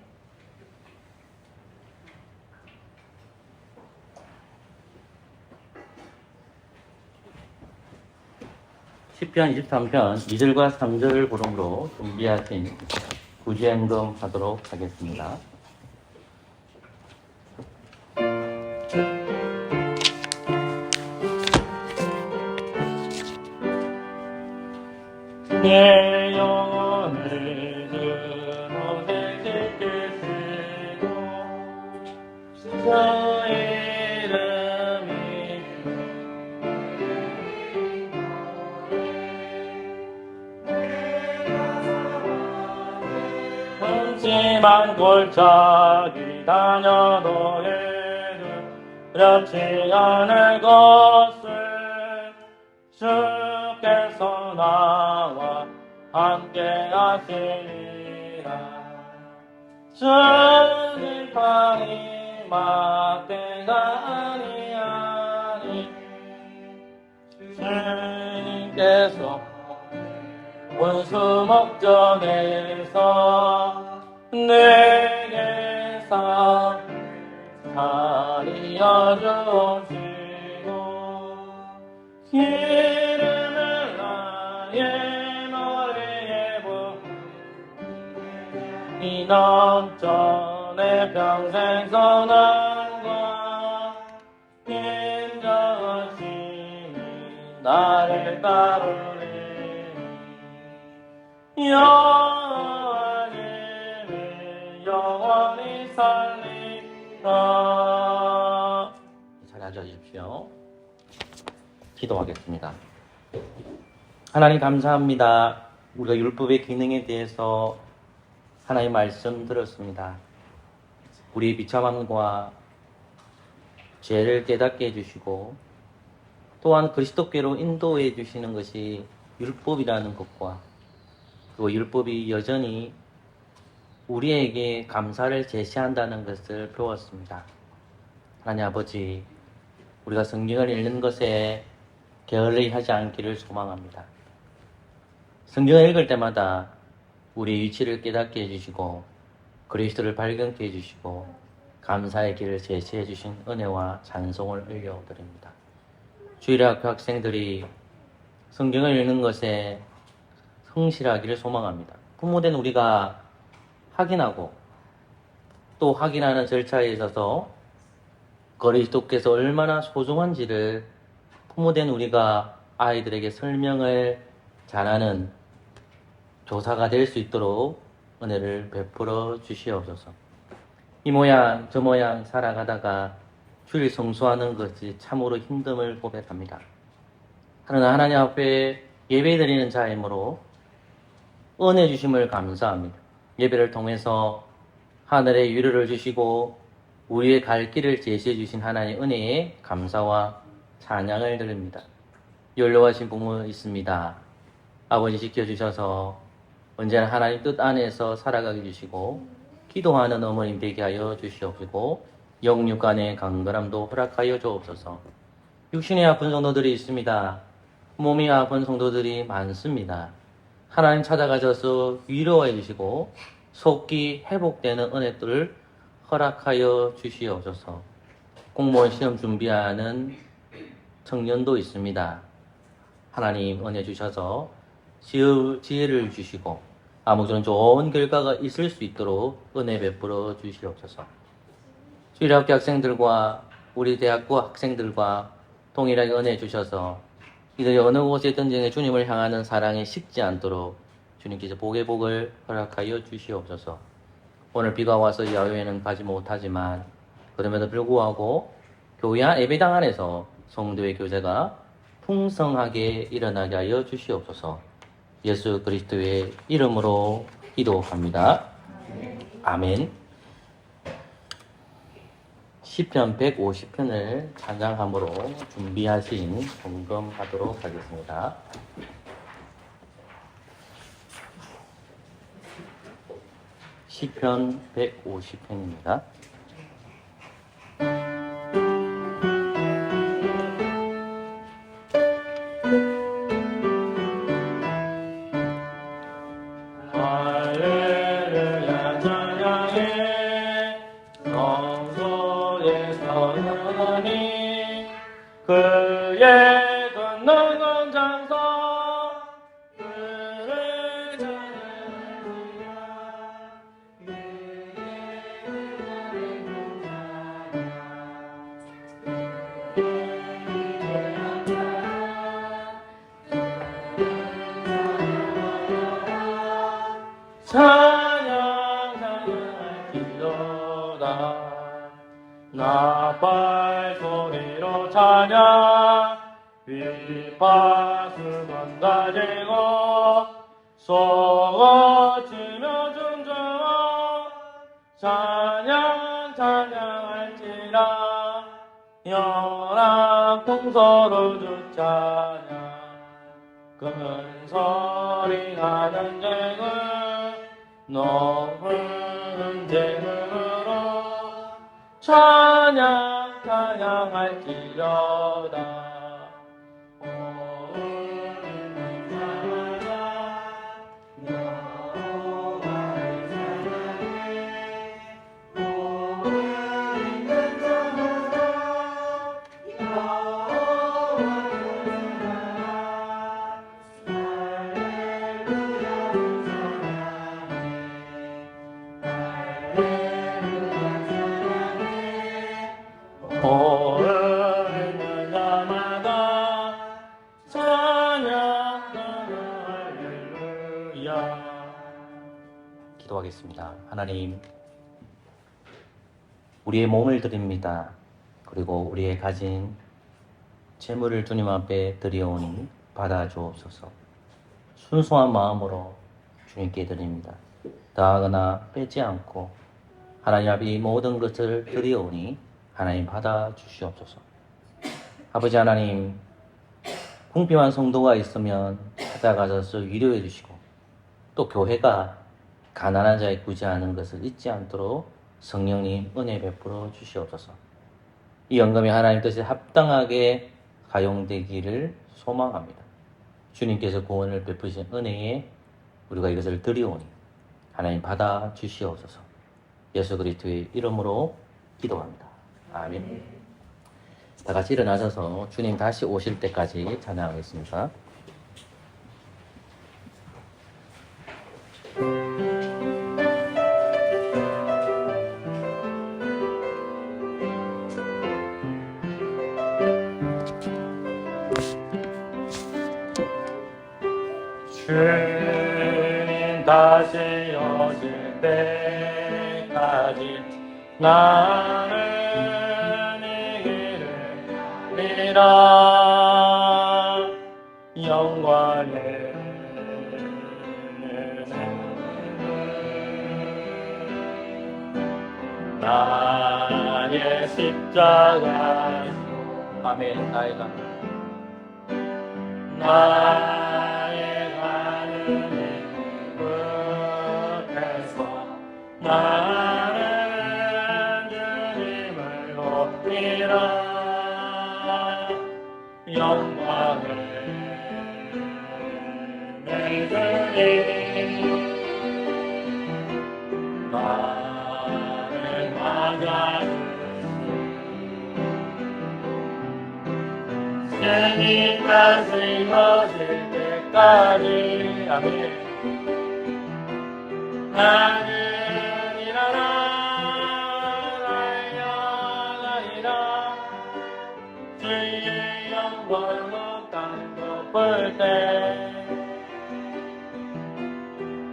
[SPEAKER 1] 시편 23편 2절과 3절을 부름으로 준비하신 구제임금 하도록 하겠습니다. 내 영혼을 주로 새기시고 주의 이름이 한심한 골짜기 다녀도 두렵지 않을 것을 주께서 나와 함께 하시리라. 주님 방이 막대가 아니하니 주님께서 원수 목전에서 내게 살리어 주시고 기름을 나의 머리에 부이 넘쳐 내 평생 선함과 인자하심이 나를 따르리. 여호와님이 영원히 살리라. 잘 앉아주십시오. 기도하겠습니다. 하나님 감사합니다. 우리가 율법의 기능에 대해서 하나님의 말씀 들었습니다. 우리의 비참함과 죄를 깨닫게 해주시고 또한 그리스도께로 인도해 주시는 것이 율법이라는 것과 그리고 율법이 여전히 우리에게 감사를 제시한다는 것을 배웠습니다. 하나님 아버지, 우리가 성경을 읽는 것에 게을리하지 않기를 소망합니다. 성경을 읽을 때마다 우리의 위치를 깨닫게 해주시고 그리스도를 발견케 해주시고 감사의 길을 제시해 주신 은혜와 찬송을 올려드립니다. 주일학교 학생들이 성경을 읽는 것에 성실하기를 소망합니다. 부모된 우리가 확인하고 또 확인하는 절차에 있어서 그리스도께서 얼마나 소중한지를 부모된 우리가 아이들에게 설명을 잘하는 교사가 될 수 있도록 은혜를 베풀어 주시옵소서. 이 모양 저 모양 살아가다가 주일 성수하는 것이 참으로 힘듦을 고백합니다. 그러나 하나님 앞에 예배드리는 자이므로 은혜 주심을 감사합니다. 예배를 통해서 하늘의 위로를 주시고 우리의 갈 길을 제시해 주신 하나님의 은혜에 감사와 찬양을 드립니다. 연로하신 부모 있습니다. 아버지 지켜주셔서 언제나 하나님 뜻 안에서 살아가게 주시고 기도하는 어머님 되게 하여 주시옵시고 영육간의 강건함도 허락하여 주옵소서. 육신의 아픈 성도들이 있습니다. 몸이 아픈 성도들이 많습니다. 하나님 찾아가셔서 위로해 주시고 속기 회복되는 은혜들을 허락하여 주시옵소서. 공무원 시험 준비하는 청년도 있습니다. 하나님 은혜 주셔서 지혜를 주시고 아무쪼록 좋은 결과가 있을 수 있도록 은혜 베풀어 주시옵소서. 주일학교 학생들과 우리 대학교 학생들과 동일하게 은혜 주셔서 이들이 어느 곳에 있든지 주님을 향하는 사랑에 식지 않도록 주님께서 복의 복을 허락하여 주시옵소서. 오늘 비가 와서 야외에는 가지 못하지만 그럼에도 불구하고 교회 예배당 안에서 성도의 교제가 풍성하게 일어나게 하여 주시옵소서. 예수 그리스도의 이름으로 기도합니다. 아멘. 시편 150편을 찬양함으로 준비하신 점검하도록 하겠습니다. 시편 150편입니다.
[SPEAKER 2] 그의 건너건 장서 그를 찬양하리라. 찬양 찬양할지로다. 나팔 소리로 찬양 휘파수건 가지고 쏘아치며 춤추어 찬양 찬양할지라. 연합 통소로 주 찬양 큰 소리 나는 쟁을 높은 쟁음으로 찬양 찬양할지로다. 오르는 자마다 찬양하는 할렐루야.
[SPEAKER 1] 기도하겠습니다. 하나님, 우리의 몸을 드립니다. 그리고 우리의 가진 재물을 주님 앞에 드려오니 받아주옵소서. 순수한 마음으로 주님께 드립니다. 더하거나 빼지 않고 하나님 앞에 이 모든 것을 드리오니 하나님 받아 주시옵소서. 아버지 하나님, 궁핍한 성도가 있으면 찾아가셔서 위로해 주시고 또 교회가 가난한 자에 구제하는 것을 잊지 않도록 성령님 은혜 베풀어 주시옵소서. 이 연금이 하나님 뜻에 합당하게 사용되기를 소망합니다. 주님께서 구원을 베푸신 은혜에 우리가 이것을 드리오니 하나님 받아 주시옵소서. 예수 그리스도의 이름으로 기도합니다. 아멘. 다 같이 일어나셔서 주님 다시 오실 때까지 찬양하겠습니다.
[SPEAKER 2] 주님 다시 오실 때까지 나는 이 길을 잃어 영광의 나의 십자가
[SPEAKER 1] 아멘. 나이가
[SPEAKER 2] 나의 가는 끝에서 나는 주님을 높이라 영광을 내 주님 나를 맞아주시오 신이 다시 오실 때까지 아멘 나는 일어나 달려가리라 주의 영광으로 땅도 볼 때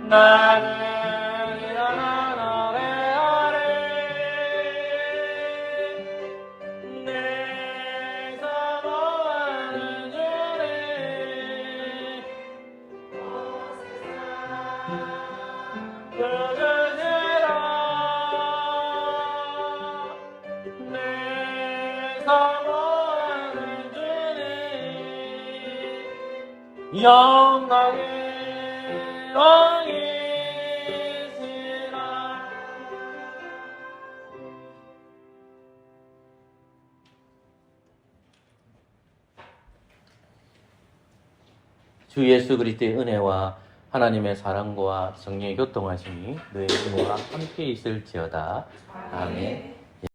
[SPEAKER 2] 나는 일어나 노래하리 내 사모하는 주님 부르시라 내 사모하는 주님 영광의 왕이시라
[SPEAKER 1] 주 예수 그리스도의 은혜와 하나님의 사랑과 성령의 교통하심이 너희 모두와 함께 있을지어다. 아멘.